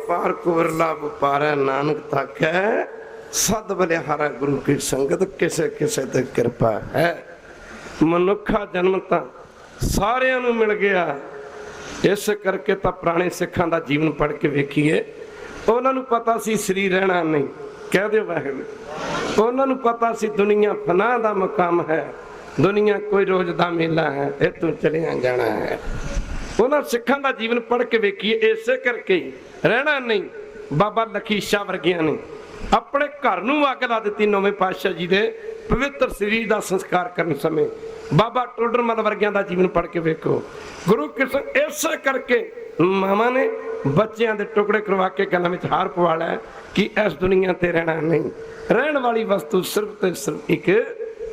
ਵਪਾਰ ਕੁਵਰਲਾ ਵਪਾਰੈ ਨਾਨਕ ਤਾਕੈ ਸਦ ਬਲਿਹਾਰੈ ਗੁਰੂ ਕੀ ਸੰਗਤ ਕਿਸੇ ਕਿਸੇ ਤੇ ਕਿਰਪਾ ਹੈ। ਮਨੁੱਖਾ ਜਨਮ ਤਾਂ ਸਾਰਿਆਂ ਨੂੰ ਮਿਲ ਗਿਆ, ਇਸ ਕਰਕੇ ਤਾਂ ਪੁਰਾਣੇ ਸਿੱਖਾਂ ਦਾ ਜੀਵਨ ਪੜ੍ਹ ਕੇ ਵੇਖੀਏ, ਉਹਨਾਂ ਨੂੰ ਪਤਾ ਸੀ ਸਰੀਰ ਰਹਿਣਾ ਨਹੀਂ, ਕਹਿ ਦਿਓ ਵਾਹਿਗੁਰੂ। ਉਹਨਾਂ ਨੂੰ ਪਤਾ ਸੀ ਦੁਨੀਆ ਫਨਾਹ ਦਾ ਮੁਕਾਮ ਹੈ, ਦੁਨੀਆ ਕੋਈ ਰੋਜ਼ ਦਾ ਮੇਲਾ ਹੈ, ਇਹ ਤੋਂ ਚਲਿਆ ਜਾਣਾ ਹੈ। ਉਹਨਾਂ ਸਿੱਖਾਂ ਦਾ ਜੀਵਨ ਪੜ੍ਹ ਕੇ ਵੇਖੀਏ, ਇਸੇ ਕਰਕੇ ਰਹਿਣਾ ਨਹੀਂ। ਬਾਬਾ ਲਖੀ ਸ਼ਾਹ ਵਰਗਿਆਂ ਨੇ ਆਪਣੇ ਘਰ ਨੂੰ ਅੱਗ ਲਾ ਦਿੱਤੀ ਨੌਵੇਂ ਪਾਤਸ਼ਾਹ ਜੀ ਦੇ ਪਵਿੱਤਰ ਸਰੀਰ ਦਾ ਸੰਸਕਾਰ ਕਰਨ ਸਮੇਂ। ਬਾਬਾ ਟੋਡਰਮਲ ਵਰਗਿਆਂ ਦਾ ਜੀਵਨ ਪੜ੍ਹ ਕੇ ਵੇਖੋ। ਗੁਰੂ ਕ੍ਰਿਸ਼ਨ ਇਸੇ ਕਰਕੇ ਮਾਵਾਂ ਨੇ ਬੱਚਿਆਂ ਦੇ ਟੁਕੜੇ ਕਰਵਾ ਕੇ ਗਲਾਂ ਵਿੱਚ ਹਾਰ ਪਵਾ ਲਿਆ ਕਿ ਇਸ ਦੁਨੀਆ ਤੇ ਰਹਿਣਾ ਨਹੀਂ, ਰਹਿਣ ਵਾਲੀ ਵਸਤੂ ਸਿਰਫ ਤੇ ਸਿਰਫ ਇੱਕ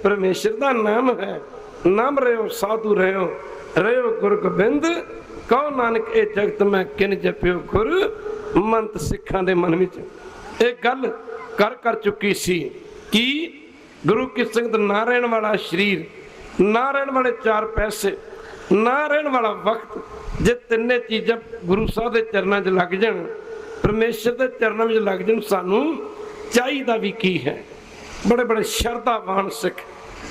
ਪਰਮੇਸ਼ਰ ਦਾ ਨਾਮ ਹੈ। ਨਾਮ ਰਹਿਓ ਸਾਧੂ ਰਹਿਓ, ਰਹਿਓ ਗੁਰ ਗੋਬਿੰਦ, ਕਹੋ ਨਾਨਕ ਇਹ ਜਗਤ ਮੈਂ ਕਿਨ ਜਪਿਓ ਗੁਰ। ਮੰਤ ਸਿੱਖਾਂ ਦੇ ਮਨ ਵਿੱਚ ਇਹ ਗੱਲ ਕਰ ਚੁੱਕੀ ਸੀ ਕਿ ਗੁਰੂ ਕੀ ਸੰਗਤ ਨਾ ਰਹਿਣ ਵਾਲਾ ਸਰੀਰ, ਨਾ ਰਹਿਣ ਵਾਲੇ ਚਾਰ ਪੈਸੇ, ਨਾ ਰਹਿਣ ਵਾਲਾ ਵਕਤ, ਜੇ ਤਿੰਨੇ ਚੀਜ਼ਾਂ ਗੁਰੂ ਸਾਹਿਬ ਦੇ ਚਰਨਾਂ 'ਚ ਲੱਗ ਜਾਣ, ਪਰਮੇਸ਼ਰ ਦੇ ਚਰਨਾਂ ਵਿੱਚ ਲੱਗ ਜਾਣ, ਸਾਨੂੰ ਚਾਹੀਦਾ ਵੀ ਕੀ ਹੈ। ਬੜੇ ਬੜੇ ਸ਼ਰਧਾਵਾਨ ਸਿੱਖ,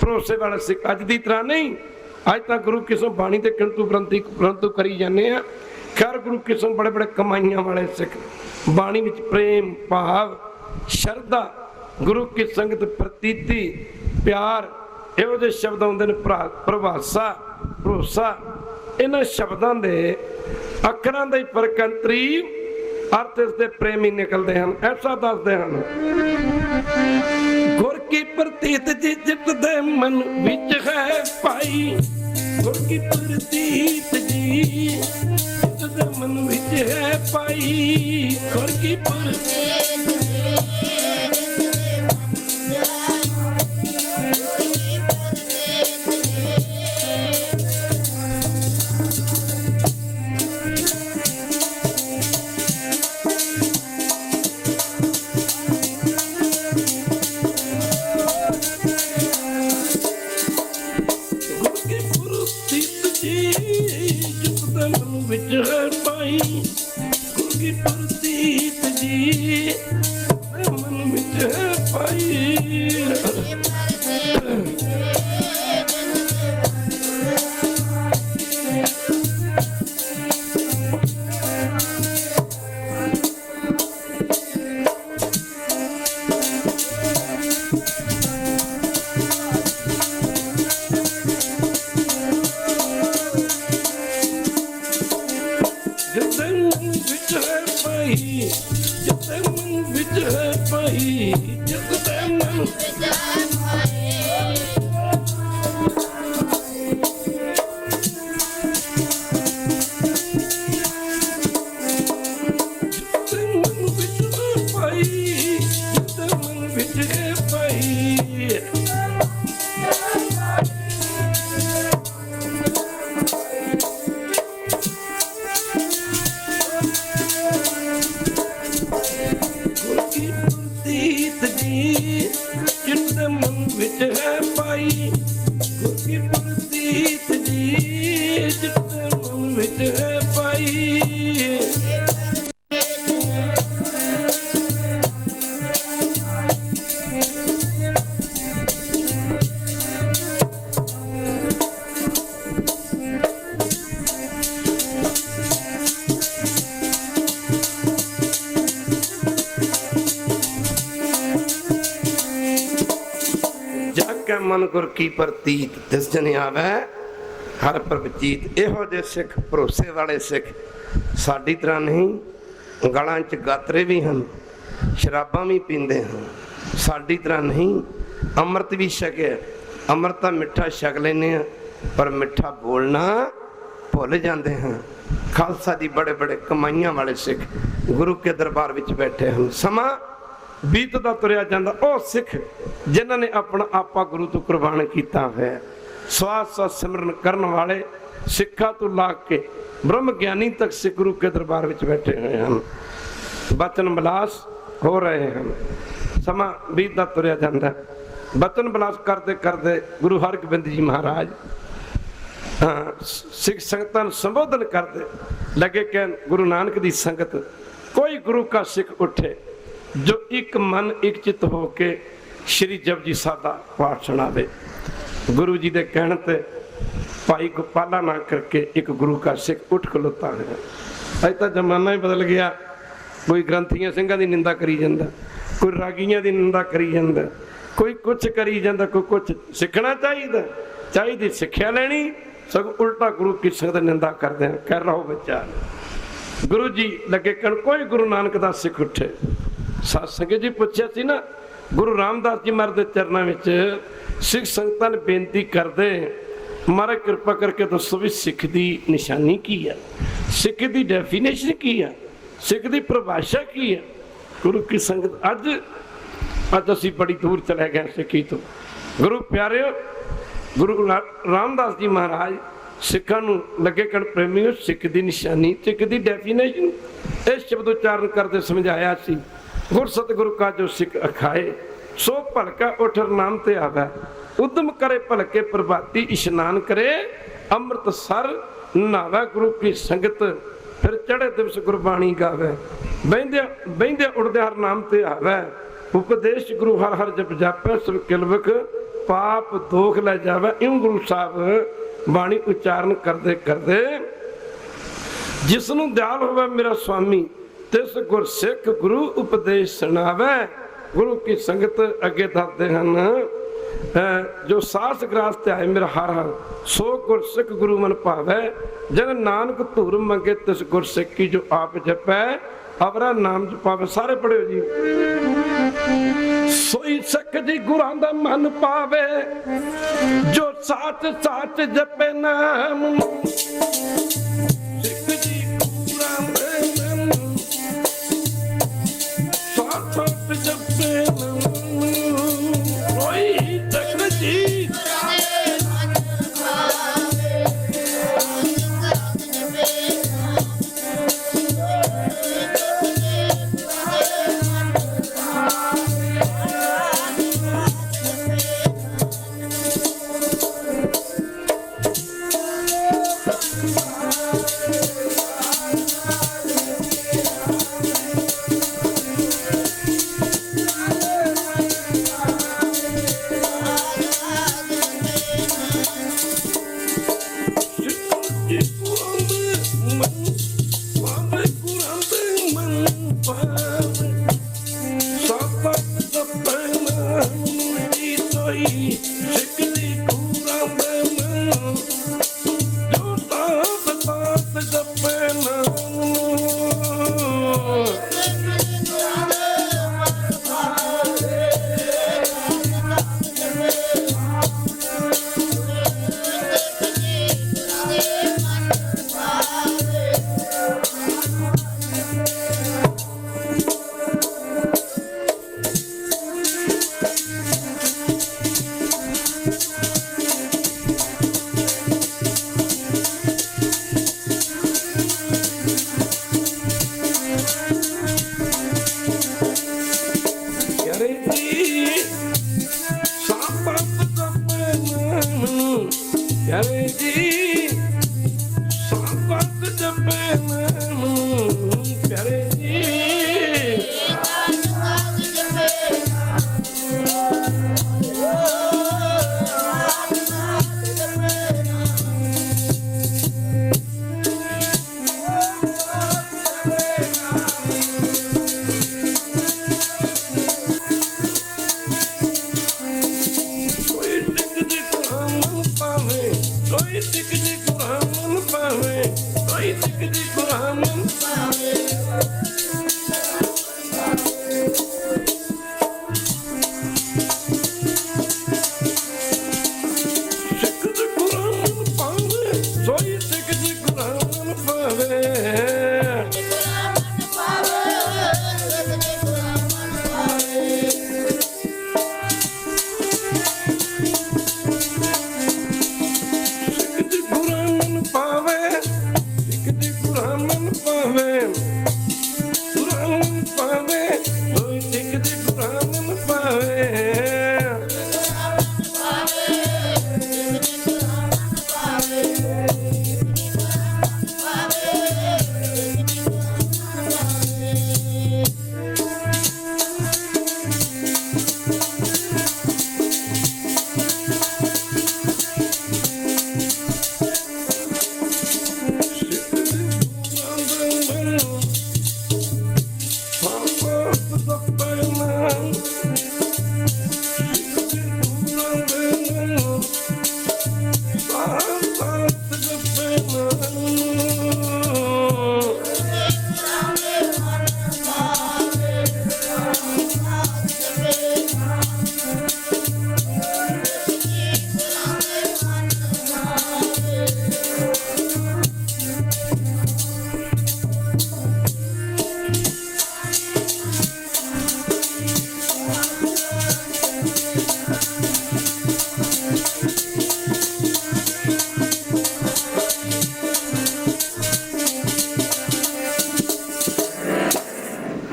ਭਰੋਸੇ ਵਾਲੇ ਸਿੱਖ ਅੱਜ ਦੀ ਤਰ੍ਹਾਂ ਨਹੀਂ। ਅੱਜ ਤਾਂ ਗੁਰੂ ਕਿਸਮ ਬਾਣੀ ਤੇ ਕਿੰਤੂ ਪ੍ਰੰਤੂ ਕਰੀ ਜਾਂਦੇ ਆ। ਖੈਰ ਗੁਰੂ ਕਿਸਮ ਬੜੇ ਬੜੇ ਕਮਾਈਆਂ ਵਾਲੇ ਸਿੱਖ, ਬਾਣੀ ਵਿੱਚ ਪ੍ਰੇਮ ਭਾਵ, ਸ਼ਰਧਾ, ਗੁਰੂ ਕੀ ਸੰਗਤ ਪ੍ਰਤੀਤੀ, ਪਿਆਰ, ਇਹੋ ਜਿਹੇ ਸ਼ਬਦ ਆਉਂਦੇ ਨੇ। ਪ੍ਰਭਾਸਾ, ਭਰੋਸਾ, ਇਹਨਾਂ ਸ਼ਬਦਾਂ ਦੇ ਅੱਖਰਾਂ ਦਾ ਹੀ ਪ੍ਰਕੰਤਰੀ ਅਰਥ ਇਸ ਦੇ ਪ੍ਰੇਮੀ ਨਿਕਲਦੇ ਹਨ। ਐਸਾ ਦੱਸਦੇ ਹਨ, ਗੁਰ ਕੀ ਪ੍ਰਤੀਤ ਜੀ ਜਿਤ ਦੇ ਮਨ ਵਿੱਚ ਹੈ ਭਾਈ, ਗੁਰ ਕੀ ਪ੍ਰਤੀਤ ਜੀ ਜਿਤ ਦੇ ਮਨ ਵਿੱਚ ਹੈ ਭਾਈ, ਗੁਰ ਕੀ ਪ੍ਰਤੀਤ ਮਨ ਗੁਰ ਕੀ ਪ੍ਰਤੀਤ ਤਿਸ ਜਨ ਆਵੈ ਹਰ ਪ੍ਰਭਜੀਤ। ਇਹੋ ਜਿਹੇ ਸਿੱਖ, ਭਰੋਸੇ ਵਾਲੇ ਸਿੱਖ ਸਾਡੀ ਤਰ੍ਹਾਂ ਨਹੀਂ। ਗਲਾਂ 'ਚ ਗਾਤਰੇ ਵੀ ਹਨ, ਸ਼ਰਾਬਾਂ ਵੀ ਪੀਂਦੇ ਹਨ, ਸਾਡੀ ਤਰ੍ਹਾਂ ਨਹੀਂ। ਅੰਮ੍ਰਿਤ ਵੀ ਛਕਿਆ, ਅੰਮ੍ਰਿਤ ਤਾਂ ਮਿੱਠਾ ਛਕ ਲੈਂਦੇ ਹਾਂ, ਪਰ ਮਿੱਠਾ ਬੋਲਣਾ ਭੁੱਲ ਜਾਂਦੇ ਹਾਂ। ਖਾਲਸਾ ਜੀ ਬੜੇ ਬੜੇ ਕਮਾਈਆਂ ਵਾਲੇ ਸਿੱਖ ਗੁਰੂ ਕੇ ਦਰਬਾਰ ਵਿੱਚ ਬੈਠੇ ਹਨ। ਸਮਾਂ ਬੀਤਦਾ ਤੁਰਿਆ ਜਾਂਦਾ। ਉਹ ਸਿੱਖ ਜਿਨ੍ਹਾਂ ਨੇ ਆਪਣਾ ਆਪਾ ਗੁਰੂ ਤੋਂ ਕੁਰਬਾਨ ਕੀਤਾ ਹੋਇਆ, ਸਵਾਸ ਸਵਾਸ ਸਿਮਰਨ ਕਰਨ ਵਾਲੇ ਸਿੱਖਾਂ ਤੋਂ ਲਾ ਕੇ ਬ੍ਰਹਮ ਗਿਆਨੀ ਤੱਕ ਸਿੱਖ ਗੁਰੂ ਕੇ ਦਰਬਾਰ ਵਿੱਚ ਬੈਠੇ ਹੋਏ ਹਨ। ਬਚਨ ਬਿਲਾਸ ਹੋ ਰਹੇ ਹਨ। ਸਮਾਂ ਬੀਤਦਾ ਤੁਰਿਆ ਜਾਂਦਾ। ਬਚਨ ਬਿਲਾਸ ਕਰਦੇ ਕਰਦੇ ਗੁਰੂ ਹਰਗੋਬਿੰਦ ਜੀ ਮਹਾਰਾਜ ਸਿੱਖ ਸੰਗਤਾਂ ਨੂੰ ਸੰਬੋਧਨ ਕਰਦੇ ਲੱਗੇ, ਕਹਿਣ ਗੁਰੂ ਨਾਨਕ ਦੀ ਸੰਗਤ कोई गुरु का सिख उठे जो एक मन एक चित होके श्री जपजी साहिब दा पाठ सुनावे। गुरु जी दे कहने ते भाई गोपाला ना करके एक गुरु का सिख उठ खलोता है। अज तो जमाना ही बदल गया, कोई ग्रंथियां सिंघां दी निंदा करी जांदा, कोई रागियां दी निंदा करी जांदा, कोई कुछ करी जांदा, कोई कुछ। सीखना चाहिए सिक्ख्या लैनी, सगों उल्टा गुरु की संगत निंदा करते हैं। कर रहा हो बच्चा, गुरु जी लगे कहन कोई गुरु नानक दा सिख उठे। साध संगत जी पूछया सी ना, गुरु रामदास जी महाराज दे चरनां विच सिख संगतां ने बेनती करदे, महाराज कृपा करके दसो भी सिख दी निशानी की है, सिख दी डेफिनेशन की है, सिख दी परिभाषा की है। गुरु की संगत अज असी बड़ी दूर चले गए सिखी तो। गुरु प्यारे, गुरु रामदास जी महाराज सिखा लगे कण प्रेमियों, सिख दी निशानी, सिख दी डेफिनेशन इस शब्द उच्चारण करते समझाया सी। गुर सतगुरु का जो सिख अखाए, सो भलका उठर नाम ते आवे, उद्यम करे भलके प्रभाती इशनान करे, अमृत सर नावे गुरु की संगत, फिर चढ़े दिवस गुरबाणी गावे, बहिंदे उड़दे हर नाम ते आवे, उपदेश गुरु हर हर जप जापे, सब किलवक पाप दोख ले जावे। यूं गुरु साहब बाणी उच्चारण करते करते जिसनों दयाल होवे मेरा स्वामी, तिस गुर सिख गुरु उपदेश सुनावे। गुरु की संगत अगे दसदे हन, जो सास ग्रास ते आए मेरा हर हर, सो गुर सिख गुरु मन पावे, जन नानक धूर मंगे तिस गुर सिख की, जो आप जपै अवरा नाम जपावे। सारे पढ़ियो जी। सोई सिख जी गुरां दा मन पावे, जो साच साच जपे नाम, सिख जी गुरां दे मन साच साच जपे नाम। सोई सिख जी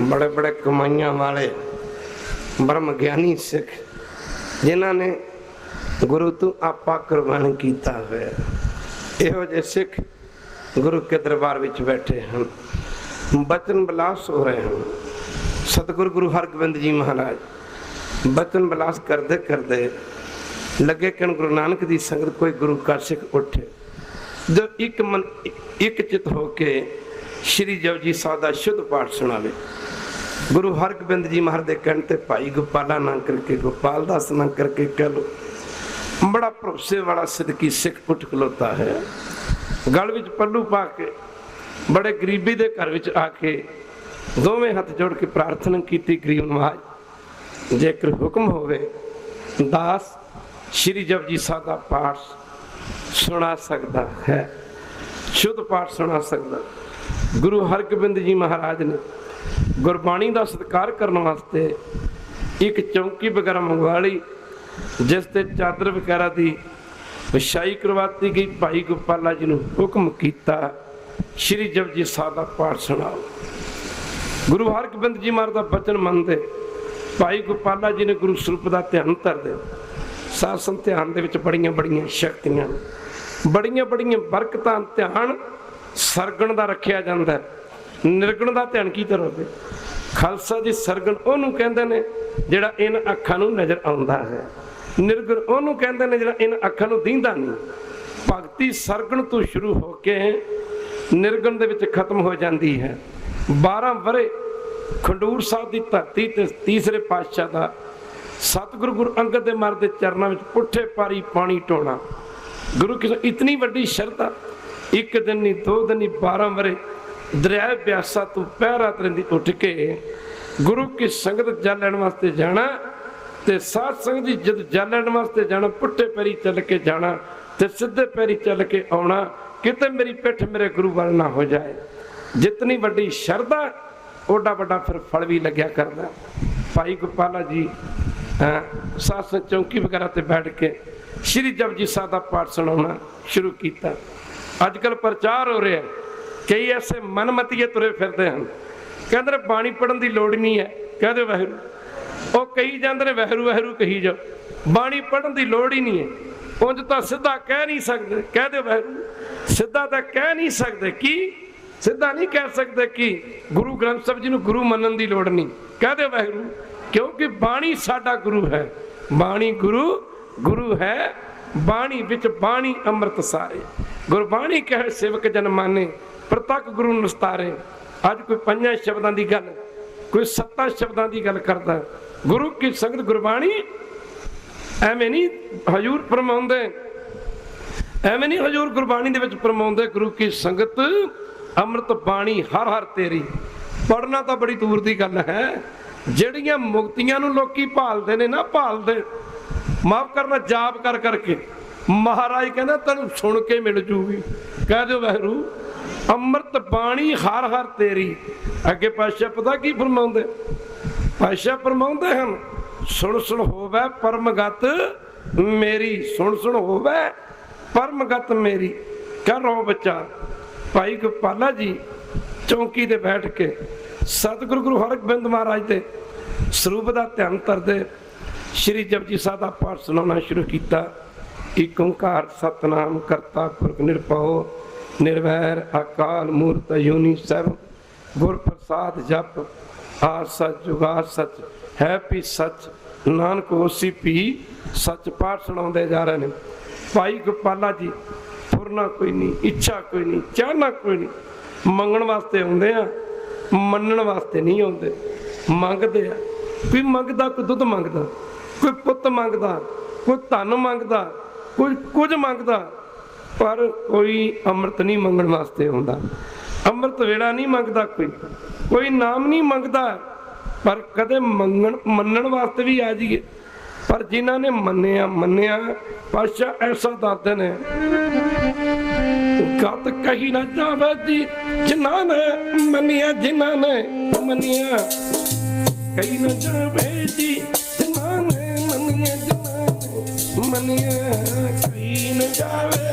बड़े बड़े कमाइयां वाले ब्रह्म ज्ञानी सिख जिन्हों ने गुरु तू आपा कुर्बान किया है, इहो जे सिख गुरु के दरबार विच बैठे हैं, बचन विलास हो रहे हैं। सतगुरु गुरु हरगोबिंद जी महाराज बचन विलास करते करते लगे कि गुरु नानक की संगत कोई गुरु का सिख उठे जो एक मन एक चित होके श्री जपजी साहिब दा शुद्ध पाठ सुनावे। गुरु हरगोबिंद जी महाराज के कहने ते भाई गोपाला ना करके गोपाल दास ना करके कह लो, बड़ा भरोसे वाला सिद्दकी सिख उठ खलोता है, गल विच पल्लू पा के बड़े गरीबी दे घर विच आके दोवें हाथ जोड़ के प्रार्थना की गरीब नवाज जेकर हुक्म होवे दास श्री जपजी साहिब दा पाठ सुना सकता है, शुद्ध पाठ सुना सकता। गुरु हरगोबिंद जी महाराज ने गुरबाणी का सत्कार करने वास्ते एक चौंकी वगैरह मंगवा ली, जिस ते चादर वगैरह की विछाई करवाती गई। भाई गोपाला जी ने हुक्म किया श्री जपजी साहिब दा पाठ सुनाओ। गुरु हरगोबिंद जी महाराज का बचन मनते भाई गोपाला जी ने गुरु स्वरूप का ध्यान धरते। सासन ध्यान दे विच बड़ियां बड़ियां शक्तियां, बड़ियां बड़ियां बरकतां। ध्यान सरगण का रखिया जाता है, निर्गुण का ध्यान की तरह खालसा जी सरगण उन्होंने कहते हैं जिहड़ा इन अखां नूं नज़र आउंदा है, निर्गुण उन्होंने कहते हैं जिहड़ा इन अखां नूं दींदा नहीं। भगती सरगण तो शुरू होके निर्गुण दे विच खत्म हो जाती है। 12 वरे खंडूर साहिब की धरती ते तीसरे पातशाह का सतगुरु गुरु अंगद देव महाराज के चरणों में पुठे पारी पानी ढोना। गुरु की इतनी वड्डी शरधा, एक दिन नहीं 2 दिन नहीं 12 वरे दरिया ब्यासा तो पहरा तरंदी उठ के गुरु की संगत जल लैण वास्ते जाना, ते साध संगत की जद जल लैण वास्ते जाना पुठे पैरी चल के जाना ते सीधे पैरी चल के आना, किते मेरी पिठ मेरे गुरु वाल ना हो जाए। जितनी वड्डी शरधा ओडा वड्डा फिर फल भी लग्या करदा। भाई गोपाला जी सास चौकी वगैरह ते बैठ के श्री जपजी साहिब दा पाठ सुनाना शुरू किया। अजकल प्रचार हो रहा है, कई ऐसे मनमतीए तुरे फिरते हैं, कहते बाणी पढ़न की लोड़ नहीं है, कह दो वाहिगुरू। वो कही जाते हैं वाहिगुरू वाहिगुरू कही जाओ, बाणी पढ़न की लोड़ ही नहीं है। उंज तो सीधा कह नहीं सकते, कह दो वाहिगुरू। सीधा तो कह नहीं सकते, की सीधा नहीं कह सकते कि गुरु ग्रंथ साहिब जी को गुरु मनन की लोड़ नहीं, कह दो वाहिगुरू। क्योंकि बाणी साडा गुरु है, बाणी गुरु गुरु है, बाणी विच बाणी अमृत सारे। गुरबाणी कहे सेवक जन माने, प्रतक गुरु नस्तारे। अज कोई 5 शब्दों की गल, कोई 7 शब्दों की गल करता। गुरु की संगत गुरबाणी एवं नहीं हजूर फरमाउंदे, एवं नहीं हजूर गुरबाणी दे विच फरमाउंदे गुरु की संगत अमृत बाणी हर हर तेरी। पढ़ना तो बड़ी दूर की गल है, ਜਿਹੜੀਆਂ ਮੁਕਤੀਆਂ ਨੂੰ ਲੋਕੀ ਭਾਲਦੇ ਨੇ ਨਾ, ਭਾਲਦੇ ਮਾਫ ਕਰਨਾ ਜਾਪ ਕਰ ਕਰਕੇ ਮਹਾਰਾਜ ਕਹਿੰਦਾ ਤੈਨੂੰ ਸੁਣ ਕੇ ਮਿਲ ਜੂਗੀ। ਕਹਿ ਦਿਓ ਵਾਹਿਗੁਰੂ ਅੰਮ੍ਰਿਤ ਬਾਣੀ ਹਰ ਹਰ ਤੇਰੀ। ਅੱਗੇ ਪਾਤਸ਼ਾਹ ਪਤਾ ਕੀ ਫਰਮਾਉਂਦੇ? ਪਾਤਸ਼ਾਹ ਫਰਮਾਉਂਦੇ ਹਨ ਸੁਣ ਸੁਣ ਹੋਵੇ ਪਰਮਗਤ ਮੇਰੀ, ਸੁਣ ਸੁਣ ਹੋਵੇ ਪਰਮਗਤ ਮੇਰੀ। ਕਰੋ ਵਿਚਾਰ। ਭਾਈ ਗੋਪਾਲਾ ਜੀ ਚੌਂਕੀ ਤੇ ਬੈਠ ਕੇ सतगुरु गुरु हरगोबिंद महाराज के स्वरूप का ध्यान करते श्री जपजी साहिब का पाठ सुनाना शुरू किया। एक ओंकार सतनाम करता पुरख निरभउ निर्वैर अकाल मूरत अजूनी सब गुर प्रसाद जप आ सच जुगा सच है भी सच नानक होसी भी सच। पाठ सुनाते जा रहे हैं। भाई गोपाला जी फुरना कोई नहीं, इच्छा कोई नहीं, चाहना कोई नहीं, मंगण वास्ते आउंदे आ, मनण वास्ते नहीं आते। मंगते आ, कोई मंगता कोई दुध मंगता, कोई पुत मंगता, कोई धन मंगता, कोई कुछ मंगता, पर कोई अमृत नहीं मंगण वास्ते आउंदा। अमृत वेड़ा नहीं मंगता, कोई नाम नहीं मंगता, पर कदे मंगण मनण वास्ते भी आ जाइए। पर जिन्हों ने मन्निया मन्निया पातशाह ऐसा दसदे ने गत कही ना जावे जी जिन्हों ने मनिया, जिन्हों ने मनिया कही ना जावे जी जिन्हों ने मनिया, जिन्हों ने मनिया कही ना जावे।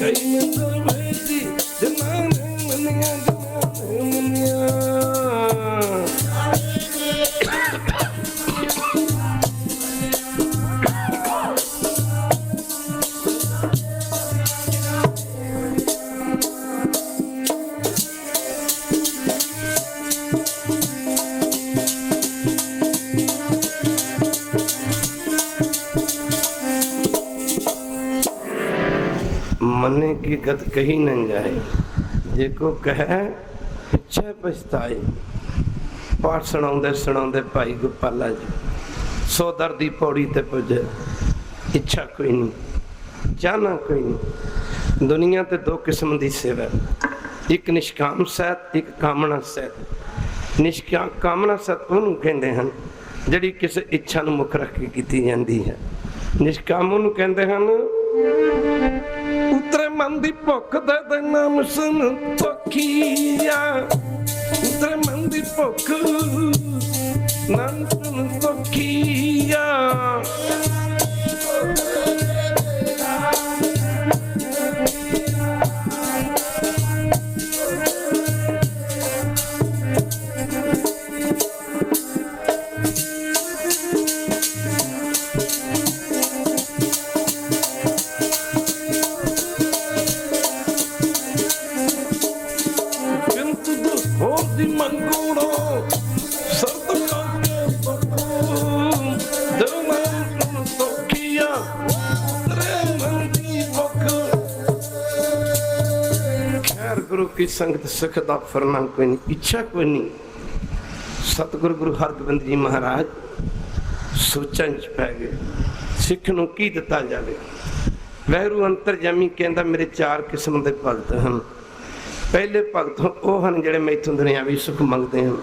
कई मंदिर भेजी जिन्ना ने मनिया मने की गत कही न जाए, जेको कहे पिछे पछताए। पाठ सुनाउंदे सुनाउंदे भाई गोपाला जी सो दर दी पौड़ी ते पुजे। इच्छा कोई नहीं, चाहना कोई नहीं। दुनिया ते दो किस्म दी सेवा, एक निष्काम सहित, एक कामना सहित। निष्काम कामना सहित उन्होंने कहते हैं जिहड़ी किसी इच्छा नूं मुख रख के कीती जाती है। निष्काम उन्होंने कहते हैं उतरे मन दी भुख दे नाम सुन तोखिया। उतरे मन दी भुख नाम सुन तोखिया। गुरु की संगत सुख दा फरना कोई नहीं, इच्छा कोई नहीं। सतगुरु गुरु हरगोबिंद जी महाराज सोचां च पै गए, सिख नूं की दिता जाए। वैरू अंतरजामी कहंदा मेरे चार किस्म के भगत हैं। पहले भगत वो हैं जिहड़े मैथों दुनियावी सुख मंगते हैं,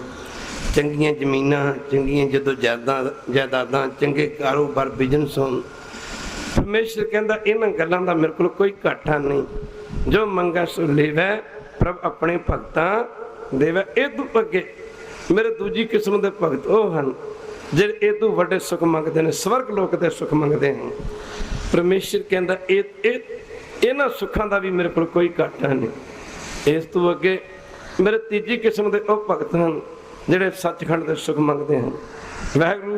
चंगियां जमीनां, चंगियां जदों जायदादां, चंगे कारोबार बिजनस होण। परमेश्वर कहंदा इन्हां गल्लां दा मेरे कोल कोई घाटा नहीं, जो मंगा सो लेवै प्रभ अपने भगतां देवै। इदू अगे मेरे दूजी किस्म के भगत वो हैं जिहड़े इदू वड्डे सुख मंगते हैं, स्वर्ग लोक के सुख मंगते हैं। परमेश्वर कहंदा इन्हां सुखां दा भी मेरे कोल कोई घाटा नहीं। इस तू अगे मेरे तीजी किस्म के वो भगत हैं जिहड़े सचखंड के सुख मंगते हैं। वाहिगुरू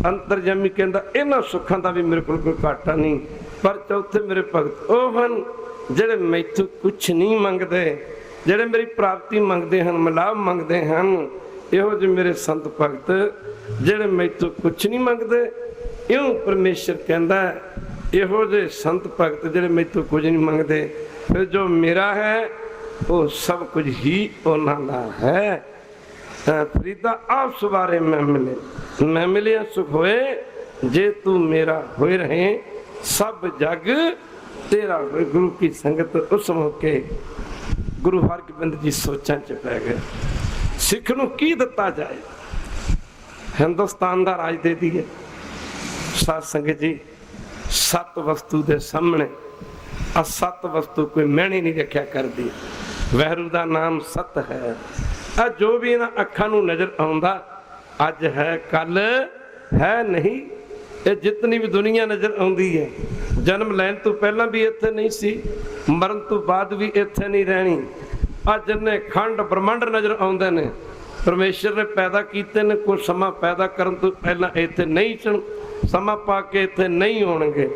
अंतरजामी कहंदा इन्हां सुखां दा भी मेरे कोल कोई घाटा नहीं। पर चौथे मेरे भगत वो हैं ਜਿਹੜੇ मैथों कुछ नहीं मंगते, ਜਿਹੜੇ मेरी प्राप्ति मंगते हैं, मिलाप मंगते हैं। इहो ਜਿਹੇ मेरे संत भगत ਜਿਹੜੇ मैथों कुछ नहीं मंगते। इउं परमेश्वर कहता इहो ਜਿਹੇ संत भगत ਜਿਹੜੇ मैथों कुछ नहीं मंगते, फिर जो मेरा है वो सब कुछ ही उन्हां दा है। फरीदा आप सवारे मैं मिले सुख होए, जे तू मेरा होए रहे सब जग तेरा। गुरु की संगत उस मौके गुरु हरगोबिंद जी सोचां च पै गए, सिख नूं की दिता जाए। हिंदुस्तान का राज दे दिए। साध संगत जी सत वस्तु के सामने असत वस्तु कोई मैनी नहीं रखा करती। वैरू का नाम सत है। जो भी इन्हां अखां नूं नज़र आउंदा अज है कल है नहीं। ये जितनी भी दुनिया नज़र आउंदी है, जन्म लैन तो पहला भी इत्थे नहीं सी, मरण तो बाद भी इत्थे नहीं रहनी। अज जिन्ने खंड ब्रह्मंड नज़र आउंदे ने परमेश्वर ने पैदा कीते ने, कुछ समा पैदा करन तो पहला इत्थे नहीं सन, समा पा के इत्थे नहीं होणगे।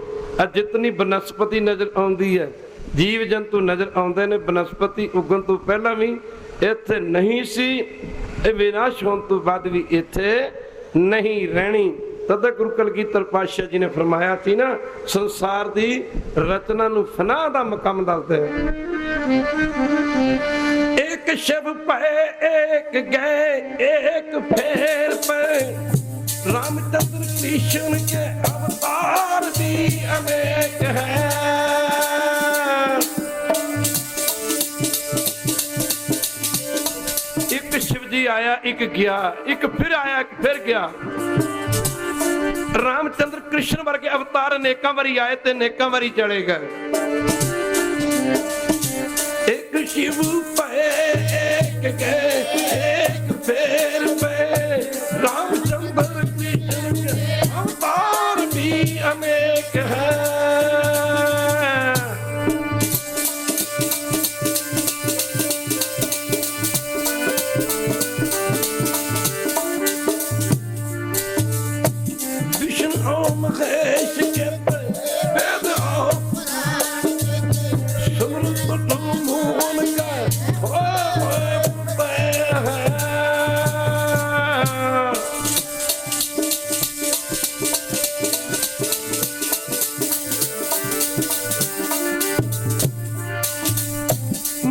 अज जितनी बनस्पति नज़र आउंदी है, जीव जंतु नज़र आउंदे ने, बनस्पति उगन तो पहला भी इत्थे नहीं सी, विनाश होने तो बाद भी इत्थे नहीं रहनी। तद गुरु कलगीधर पातशाह जी ने फरमाया थी ना, संसार की रचना नूं फना दा मकाम दसदे। एक शिव पे एक गए एक फेर पे, रामचंद्र कृष्ण के अवतार भी अनेक है। एक शिव जी आया एक गया, एक फिर आया एक फिर गया। रामचंद्र कृष्ण वर्गे अवतार अनेक बारी आए ते अनेक बारी चले गए। एक शिव पे एक गए एक फेर पे, रामचंद्र कृष्ण अवतार भी अनेक है। संत मूल के होए पुते हैं।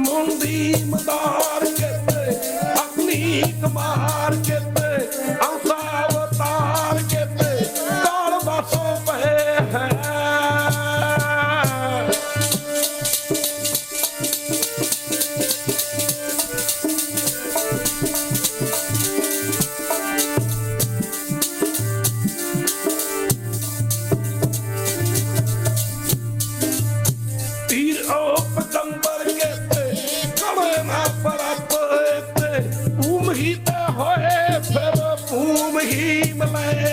मुंडी मदार के अग्नि कुमार के अवतार के काल बसो पे हैं। तीर ओ पचंबर के कड़े ना परत ऊम ही ते होए फिर ऊम ही मले।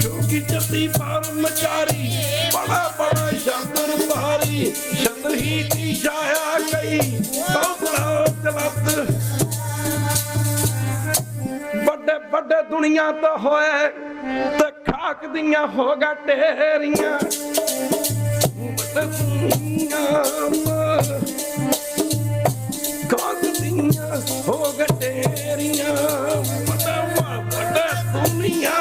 जोगी जति परमचारी बड़ा बड़ा शंकर भारी शंकर ही की छाया गई बड़े बड़े दुनिया तो होए ते खाक दियां हो गा ढेरियां खाक दियां हो गा ढेरियां बड़े दुनिया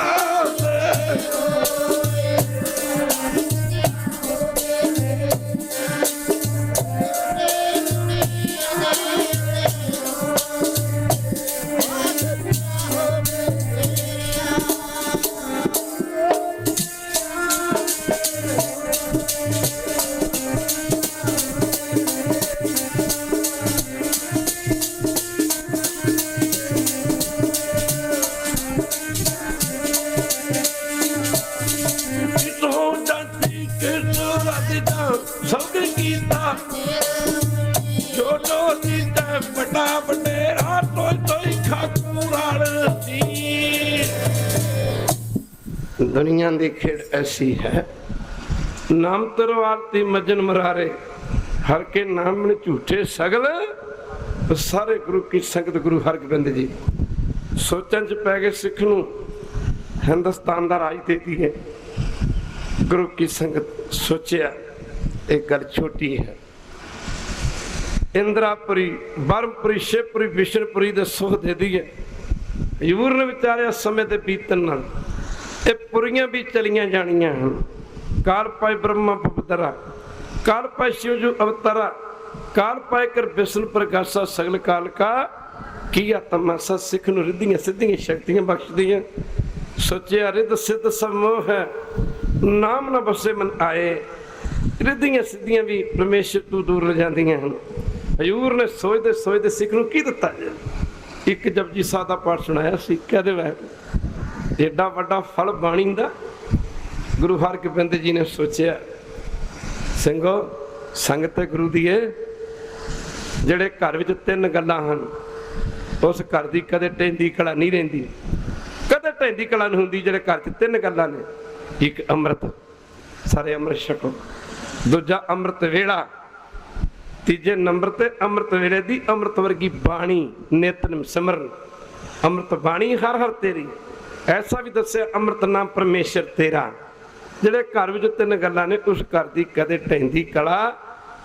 सब कीता जो जो जीता बड़ा बडेरा तो खाकूराल सी। दुनिया की खेड ऐसी है नाम तरवारती मजन मरारे हर के नाम में झूठे सगल सारे गुरु की संगत गुरु हरगोबिंद जी सोचन च पै गए सिख नूं हिंदुस्तान का राज दे दी है। गुरु की संगत सोचिया एक गल छोटी है इंद्रापुरी बरमपुरी शिवपुरी विष्णुपुरी दे सुख दे दी है। हजूर ने विचारिया समय दे बीतन नाल ये पुरियां भी चलियां जानियां हन। काल पाए ब्रह्मा पवितरा काल पाए शिवजू अवतारा काल पाए कर विष्णु प्रकाशा सगल काल का किया तमाशा सिख नूं रिद्धियां सिद्धियां शक्तियां बख्श दियां। सोचिया रिद्ध सिद्ध सब मोह है नाम न बसे मन आए रिद्धियां सिद्धियां भी परमेश्वर तू दूर रह जांदियां हन। हजूर ने सोचते सोचते सिख नूं की दिता एक जपजी साहिब दा पाठ सुनाया सी कहदे वै एडा वड्डा फल बाणी दा। गुरु हरगोबिंद जी ने सोचिया ਸਿੰਘੋ संगत गुरु दी ਜਿਹੜੇ घर विच तीन गल्लां हन उस घर दी कदे ढैंदी कला नहीं रहिंदी कदे ढैंदी कला नहीं हुंदी। ਜਿਹੜੇ घर च तीन गल्लां ने एक अमृत सारे अमृत छको दूजा अमृत वेला तीजे नंबर ते अमृत वेले दी अमृत वर्गी बाणी नेतन सिमरन अमृत बाणी हर हर तेरी ऐसा भी दस्या अमृत नाम परमेश्वर तेरा। ਜਿਹੜੇ घर विच तीन गल्लां ने उस घर दी कदे ढैंदी कला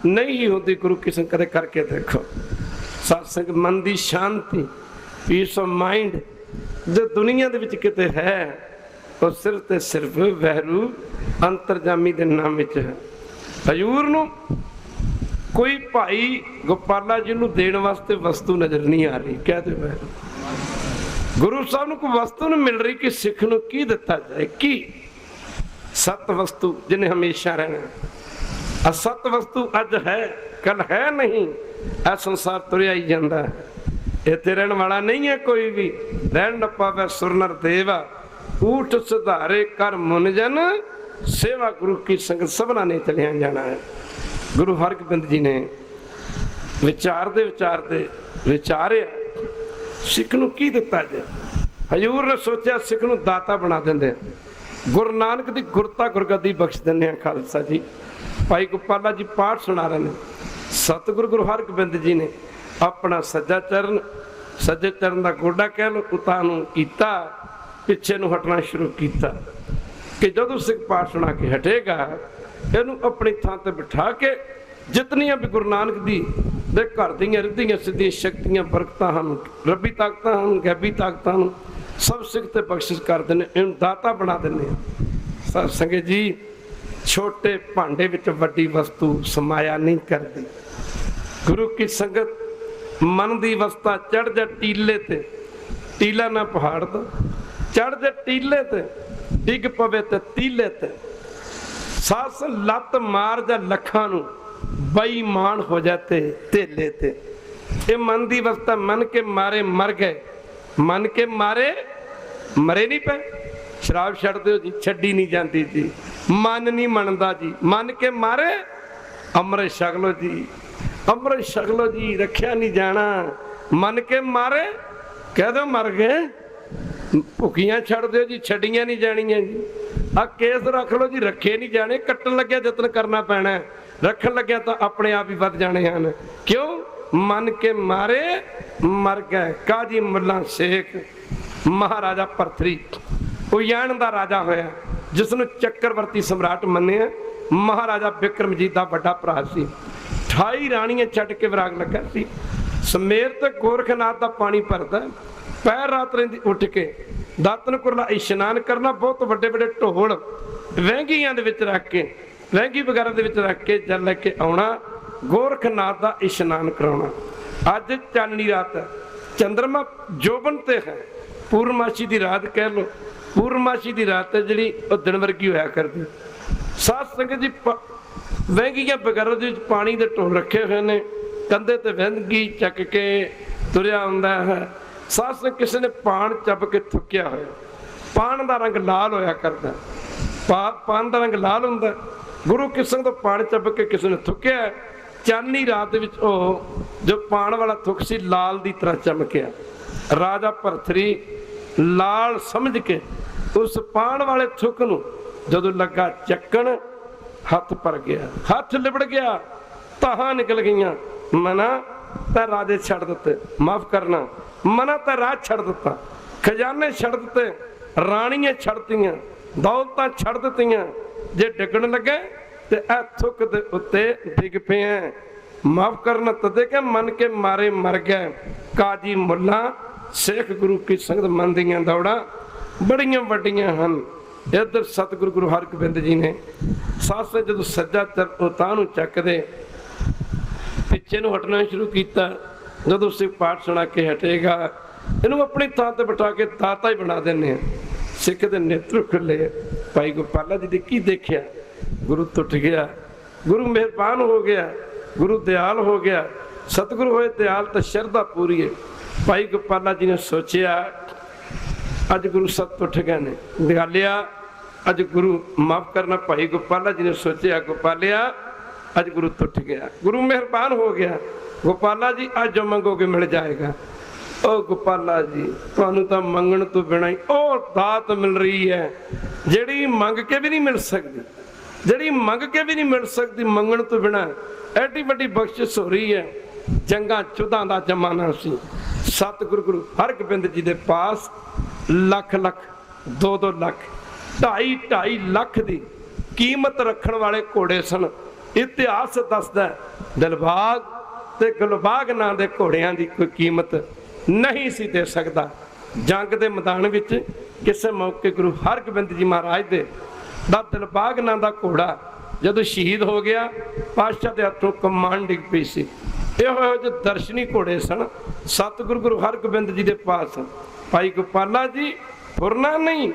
नहीं ही होती। गुरु की संगत कदे करके देखो सत्संग मन की शांति पीस ऑफ माइंड जो दुनिया दे विच किते है वो सिर्फ ते सिर्फ वहरू अंतरजामी दे नाम विच है। हजूर नूं कोई भाई गोपाला जी नूं देण वास्ते वस्तु नजर नहीं आ रही कहते वहरू गुरु साहब नूं कोई वस्तु नहीं मिल रही कि सिख नूं की दिता जाए की सत वस्तु जिन्हें हमेशा रहना असत वस्तु अज है कल है नहीं आ संसार तुरया ही जाता है इत्थे रहन वाला नहीं है कोई भी रहन न पावे सुर नर देवा ऊठ सुधारे कर मुन जन सेवा गुरु की संगत सबना ने चलिया जाना है। गुरु हरगोबिंद जी ने विचारते विचारिया सिख नूं की दिता जाए। हजूर ने सोचा सिख नूं दाता बना देंदे गुरु नानक की गुरता गुरगद्दी बख्श देने खालसा जी। भाई गोपाला जी पाठ सुना रहे हैं सतगुरु गुरु हरगोबिंद जी ने अपना सज्जा चरण का गोडा कह लो उतां नूं कीता, पिछे नूं हटना शुरू किया कि जदों सिख पाठ सुना के हटेगा इनू अपनी थां ते बिठा के जितनियां भी गुरु नानक दी दे घर दियां रिद्धियां सिद्धियां शक्तियां बरकतां हन, रब्बी ताकतां हन, गैबी ताकतां हन, सब सिख ते बख्शिश कर देने, इन दाता बना देने। साध संगत जी, छोटे भांडे विच वड्डी वस्तु समाया नहीं करती। गुरु की संगत मन की अवस्था चढ़ जा टीले ते, टीला ना पहाड़ दा, चढ़ जा टीले ते डिग पवे ते तीले ते, सास लत मार जा लखां नूं बेईमान हो जाते तेले ते। ये मन की अवस्था, मन के मारे मर गए, मन के मारे मरे नहीं पे। शराब छड़ दो जी, छड़ी नहीं जाती जी, मन नहीं मनता जी, मन के मारे अमृत छक लो जी, अमृत छक लो जी, रखिया नहीं जाना। मन के मारे कह दो मर गए, भुखियां छड़ दो जी, छड़ियां नहीं जानियां जी। आ केस रख लो जी, रखे नहीं जाने, कट्टन लग्या जतन करना पैना, रखन लग्या तो अपने आप ही वध जाने हैं। क्यों? मन के मारे मर गए। काजी मुल्ला शेख महाराजा भरथरी उजान का राजा होया, जिसनों चक्रवर्ती सम्राट मन्निया। महाराजा बिक्रमजीत का बड़ा भरा सी, 28 राणियां छड्ड के विराग लगा सी। समेर ते गोरखनाथ का पानी भरदा, पैर रात रहिंदी उठ के दातन कुरला इशनान करना, बहुत वड्डे वड्डे ढोल वहंगियां दे विच रख के, वहंगी वगैरह दे विच रख के जल लेके आउणा, गोरखनाथ का इशनान कराउणा। अज चांदनी रात है, चंद्रमा जोबन ते है, पूर्णमासी की रात कह लो, पूर्णमासी की रात है जिहड़ी ओह दिन वर्गी होया करदी। साध संगत जी, वहंगियां वगैरह दे विच पानी दे ढोल रखे हुए ने, कंधे ते वहंगी चक के तुरिया आउंदा है। साध संगत किसी ने पान चब के थुक्या होया, पान का रंग लाल होया करदा, पान का रंग लाल हुंदा। गुरु किस्म तो पान चब के किसी ने थुक्या, चांदनी रात विच ओह जो पान वाला थुक सी लाल की तरह चमकिया। राजा भरथरी लाल समझ के उस पान वाले थुक नूं जदों लगा चक्कण, हथ भर गया, हथ लिबड़ गया, ताहां निकल गईयां। मना तां राजे छड़ दिते, माफ करना, मना तां राज छड़ दिता, खजाने छड़ दिते, राणियां छड़तियां, दौलतां छड़ दित्तियां। जे डिगण लगे ते ए थुक दे उत्ते डिग पे। माफ करना तदे के मन के मारे मर गए। काजी मुल्ला शेख गुरु की संगत मन दियां दौड़ा बड़ियां वड्डियां हन। इधर सतगुरु गुरु हरगोबिंद जी ने सास से जदों सज्जा उतां नूं चकदे पिछे नूं हटना शुरू किया। जदों सिख पाठ सुना के हटेगा, इनू अपनी थां ते बिठा के दाता ही बना देने। सिख दे नेत्र खुले, भाई गोपाला जी ने की देखिया, गुरु टुट गया, गुरु मेहरबान हो गया, गुरु दयाल हो गया। सतगुरु होए दयाल तो शरधा पूरी है। भाई गोपाला जी ने सोचिया अज गुरु सत उठ गए ने, दयालिया अज गुरु माफ करना। भाई गोपाला जी ने सोचिया गोपालिया अज गुरु टुट गया, गुरु मेहरबान हो गया। गोपाला जी अज जो मंगोगे मिल जाएगा। ओ गोपाला जी, तुहानू तो मंगण तो बिना ही ओ दात मिल रही है जिहड़ी मंग के भी नहीं मिल सकती, जिहड़ी मंग के भी नहीं मिल सकती, मंगण तो बिना एडी वड्डी बख्शिश हो रही है। जंगा चुदा का जमाना सी। सतगुरु गुरु हरगोबिंद जी के पास लख लख, 2-2 लाख, 2.5 लाख की कीमत रखण वाले घोड़े सन। इतिहास दसदा दिलबाग ते गुलबाग नां दे घोड़ियां की कोई कीमत नहीं सी दे सकता। जंग के मैदान विच किसी मौके गुरु हरगोबिंद जी महाराज दे दा दिलबाग नां दा घोड़ा जदों शहीद हो गया, पातशाह के हथों कमान डिग पई सी। इहो जो दर्शनी घोड़े सन सतगुरु गुरु हरगोबिंद जी के पास। भाई गोपाला जी फुरना नहीं,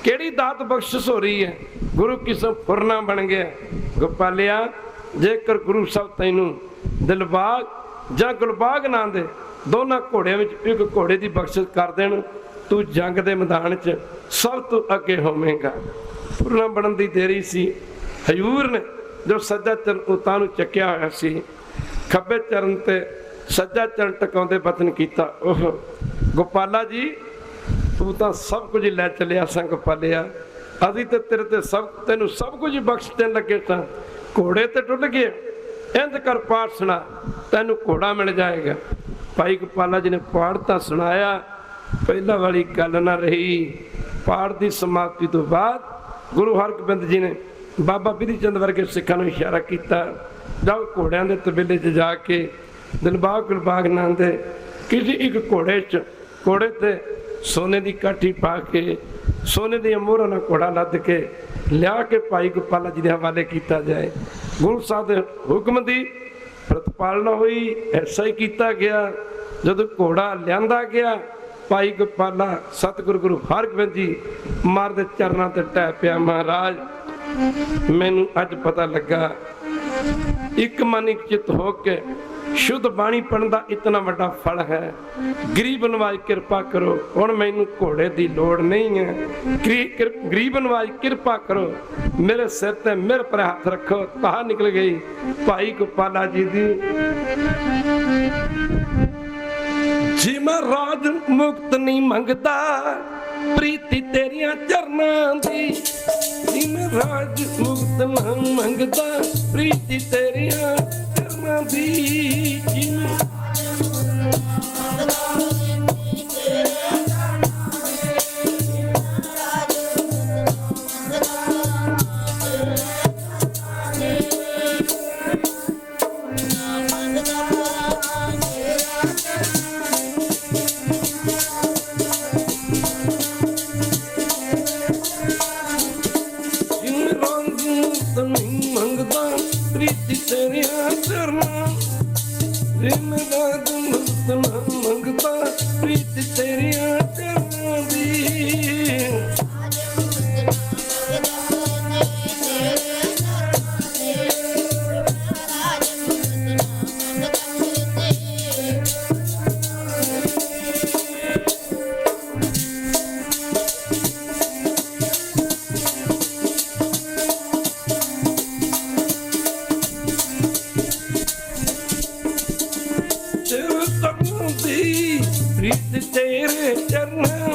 केड़ी दात बख्शिश हो रही है, गुरु किसम फुरना बन गया। गोपालिया जेकर गुरु साहब तैनू दिलबाग जां गुलबाग नां दे दोनों घोड़ियां विच एक घोड़े की बख्शिश कर देन, तू जंग के मैदान च सब तो अगे होवेगा। फुरना बनन की देरी सी। हजूर ने जो सज्जा चरण उतां नूं चक्या होया सी, खब्बे चरण ते सज्जा चरण टकाउंदे बचन कीता, ओह गोपाला जी तू तो सब कुछ लै चलिया सा। गोपालिया असीं ते तेरे ते सब तेनू सब कुछ बख्श देन लगे सां, घोड़े ते टुट गए, इंज कर पाठ सुना, तेनू घोड़ा मिल जाएगा। भाई गोपाला जी ने पाठ तो सुनाया, पहला वाली गल ना रही। पाठ की समाप्ति तो बाद गुरु हरगोबिंद जी ने बाबा बिधि चंद वर्गे सिखा नूं इशारा किया, जाओ घोड़ियां दे तबेले च जाके दिलबाग गुलबाग नां दे किसी एक घोड़े ते सोने की काठी पा के सोने दी मोहरां नाल घोड़ा लद के लिया के भाई गोपाला जी के हवाले किया जाए। गुरु साहब के हुक्म की प्रतिपालना हुई, ऐसा ही किया गया। जदों घोड़ा लिया गया, भाई गोपाला सतगुरु गुरु हरगोबिंद जी मार दे चरणों ते टह पिया, महाराज मैनू अज पता लगा, एक मन एक चित होके शुद्ध बाणी पढ़न का इतना बड़ा फल है। गरीब नवाज कृपा करो, हुण मैनू घोड़े की लोड़ नहीं है। गरीब नवाज कृपा करो, मेरे सिर ते मेरे पर हाथ रखो। कहा निकल गई भाई गोपाला जी दी। जी मैं राज मुक्त नहीं मंगता, प्रीति तेरिया चरनां दी। जी मैं राज मुक्त ना मंगता, प्रीति तेरिया चरनां दी। जी मैं मंगता, प्रीति तेरिया चरनां दी। प्रीत तेरे चरनां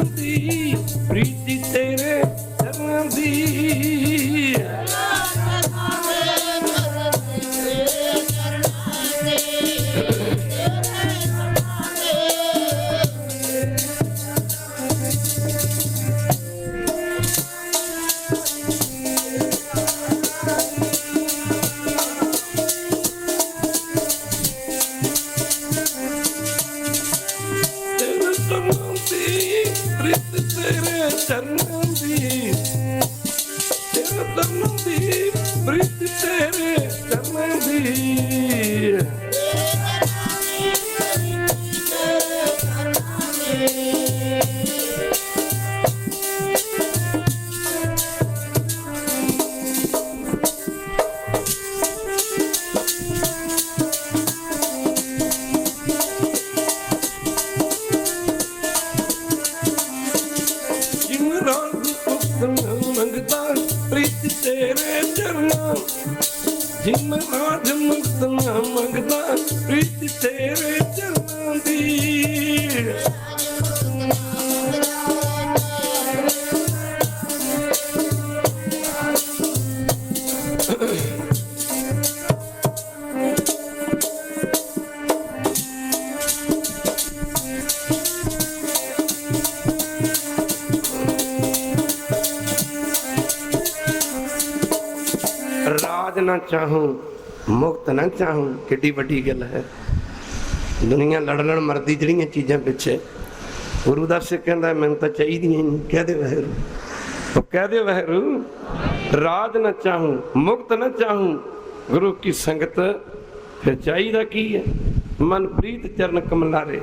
दी, प्रीति तेरे चरनां दी। मंगता, प्रीति तेरे चरनां, जिन आज मुक्त ना मंगता, प्रीति तेरे चरनां दी। राज ना चाहूं, मुक्त ना चाहूं, किड्डी वड्डी गल है। दुनिया लड़ मरदी जड़ियां चीज़ां पिछे। गुरु दस कहता मैनू तो चाहिए नहीं, कह दे वाहिगुरू, तो कह दे वाहिगुरू। राज ना चाहूं, मुक्त ना चाहूं, गुरु की संगत फिर चाहिए की है। मन प्रीत चरण कमलारे,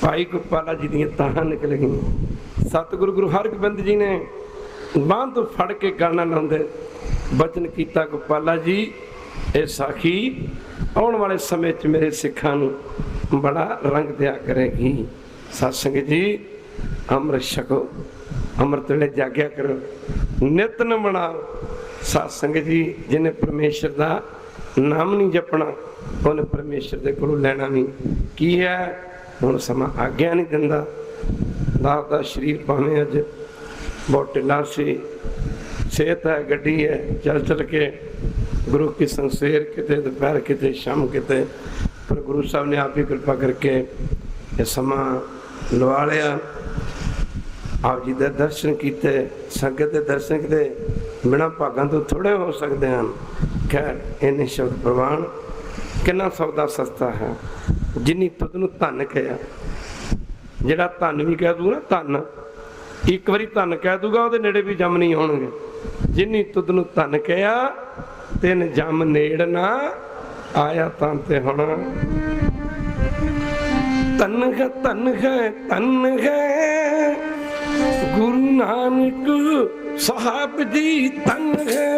भाई गोपाला जी दी ताहां निकल गई। सतगुरु गुरु हरगोबिंद जी ने बांह तो फड़ के गाना लाउंदे बचन किया, गोपाला जी ये साखी आने वाले समय च मेरे सिखां नूं बड़ा रंग दिया करेगी। सत्संग जी अमृत छको, अमृत वेले जाग्या करो, नित न बनाओ। सत्संग जी जिन्हें परमेश्वर का नाम नहीं जपना, उन्हें परमेश्वर के कोलों लैना नहीं। की है हुण समा आग्या नहीं दिंदा। दास दा शरीर भावें अज बहुत ढिला से, सेहत है, गड्डी है, चल चल के गुरु की संसेर किते दोपहर किते शाम किते, पर गुरु साहब ने आप ही कृपा करके ये समा लवा लिया। आप जी दे दर्शन किए, संगत के दर्शन किए, बिना भागों तो थोड़े हो सकते हैं। खैर इन्हें शब्द प्रवान कितना सौदा सस्ता है, जिन्नी तुद नूं धन कहा, जिहड़ा धन भी कह दूगा ना, धन एक बारी धन कह दूगा वो नेड़े भी जम नहीं होणगे। जिन्नी तुद नूं धन कहा तेन जम नेड़ ना आया तां ते हुण धन है, धन है, धन है गुरु नानक साहब जी, धन है।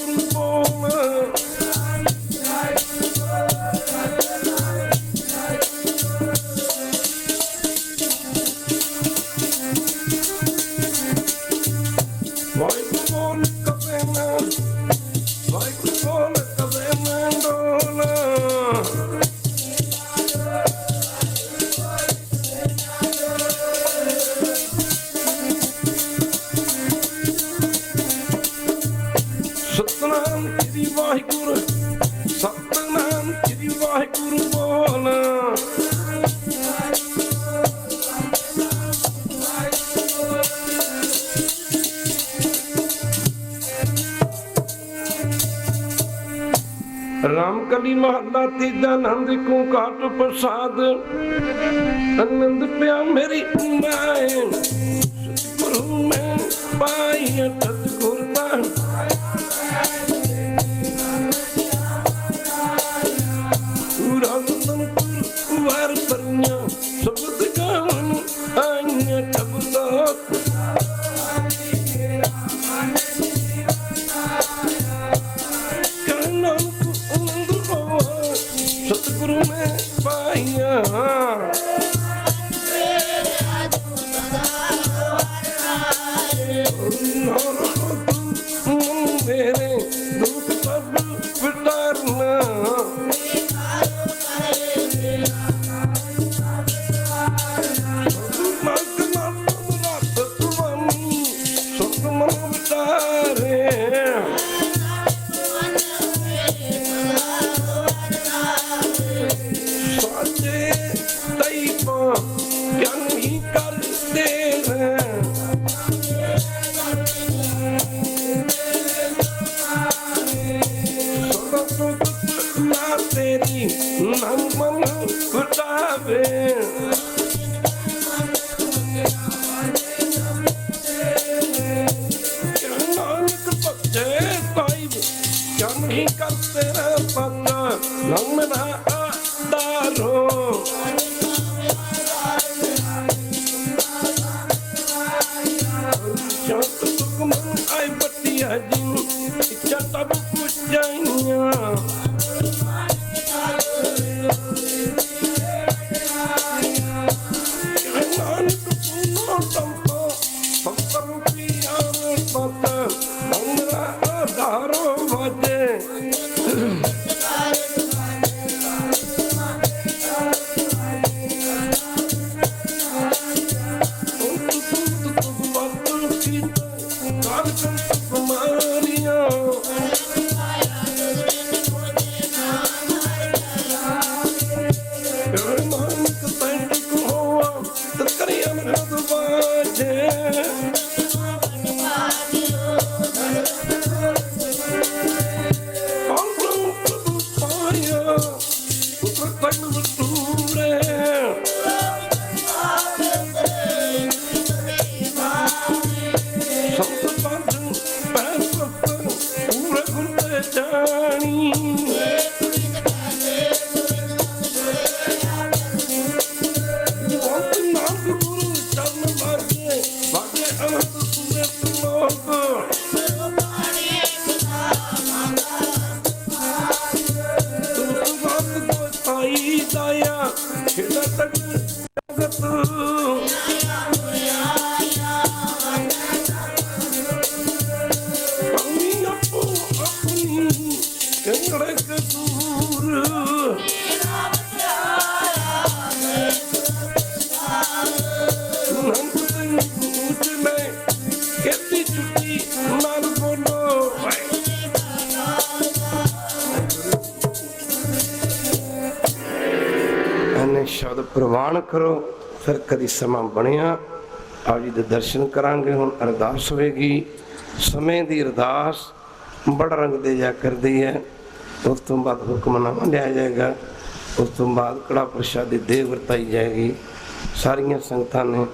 ਵਾਹਿਗੁਰੂ ਬੋਲ। ਵਾਹਿਗੁਰੂ ਬੋਲ ਕਦੇ ਨਾ, ਵਾਹਿਗੁਰੂ ਬੋਲ ਕਦੇ ਨਾ ਡੋਲ। ਸਤਨਾਮ ਸ੍ਰੀ ਵਾਹਿਗੁਰੂ, ਸਤਨਾਮ ਸ੍ਰੀ ਵਾਹਿਗੁਰੂ ਬੋਲ। ਰਾਮਕਲੀ ਮਹੱਲਾ ਤੀਜਾ। ਆਨੰਦ ਕੋ ਘਾਟ ਪ੍ਰਸਾਦ, ਆਨੰਦ ਪਿਆ ਮੇਰੀ ਮਾਏ। ਸਤਿਗੁਰੂ ਮੈਂ ਪਾਈ ਸਤਿਗੁਰ ਦਾ, ਵਾਰ ਪਰਨਿਆ ਸ਼ਬਦ ਗਾਵਨ ਆਈਆਂ ਟਬਲਾ। ਸਤਿਗੁਰੂ ਮੈਂ ਪਾਈਆਂ, ਮੇਰੇ ਦੁੱਖ ਸਭ ਵਿਟਾਰਨਾ। ਤੇਰੀ ਨਾਮ ਮਨ ਵਟਾਵੇ, ਨਾਨਕ ਭਜੈ ਤਾਈ ਕਿਆ ਨਹੀਂ ਕਰ ਤੇਰਾ ਪਤਾ। ਨਾਮ ਮੇਰਾ ਆਧਾਰੋ, ਜਤ ਸੁਖ ਮਨ ਆਈ ਬਟਿਆ ਜੀ, ਇੱਛਾ ਤਬ ਪੁਜਾਈਆਂ। ਸ਼ਬਦ ਪ੍ਰਵਾਨ ਕਰੋ। ਫਿਰ ਕਦੀ ਸਮਾਂ ਬਣਿਆ ਆਪ ਜੀ ਦੇ ਦਰਸ਼ਨ ਕਰਾਂਗੇ। ਹੁਣ ਅਰਦਾਸ ਹੋਵੇਗੀ। ਸਮੇਂ ਦੀ ਅਰਦਾਸ ਬੜਾ ਰੰਗ ਦੇ ਜਾ ਕਰਦੀ ਹੈ। ਉਸ ਤੋਂ ਬਾਅਦ ਹੁਕਮਨਾਮਾ ਲਿਆ ਜਾਏਗਾ। ਉਸ ਤੋਂ ਬਾਅਦ ਕੜਾ ਪ੍ਰਸ਼ਾਦੀ ਦੇਗ ਵਰਤਾਈ ਜਾਏਗੀ। ਸਾਰੀਆਂ ਸੰਗਤਾਂ ਨੇ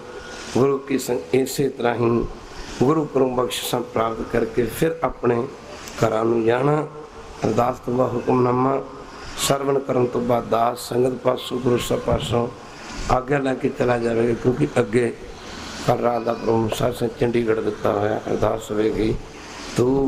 ਗੁਰੂ ਕੀ ਸੰਗ ਇਸੇ ਤਰ੍ਹਾਂ ਹੀ ਗੁਰੂ ਕਰਮ ਬਖਸ਼ਿਸ਼ਾਂ ਪ੍ਰਾਪਤ ਕਰਕੇ ਫਿਰ ਆਪਣੇ ਘਰਾਂ ਨੂੰ ਜਾਣਾ। ਅਰਦਾਸ ਤੋਂ ਬਾਅਦ ਹੁਕਮਨਾਮਾ ਸਰਵਣ ਕਰਨ ਤੋਂ ਬਾਅਦ ਦਾਸ ਸੰਗਤ ਪਾਸੋਂ ਗੁਰੂ ਸਾਹਿਬ ਪਾਸੋਂ ਆਗਿਆ ਲੈ ਕੇ ਚਲਾ ਜਾਵੇਗਾ, ਕਿਉਂਕਿ ਅੱਗੇ ਕੱਲ੍ਹ ਰਾਤ ਦਾ ਪ੍ਰੋਗਰਾਮ ਸਾਹਿਬ ਚੰਡੀਗੜ੍ਹ ਦਿੱਤਾ ਹੋਇਆ। ਅਰਦਾਸ ਹੋਵੇਗੀ ਤੂੰ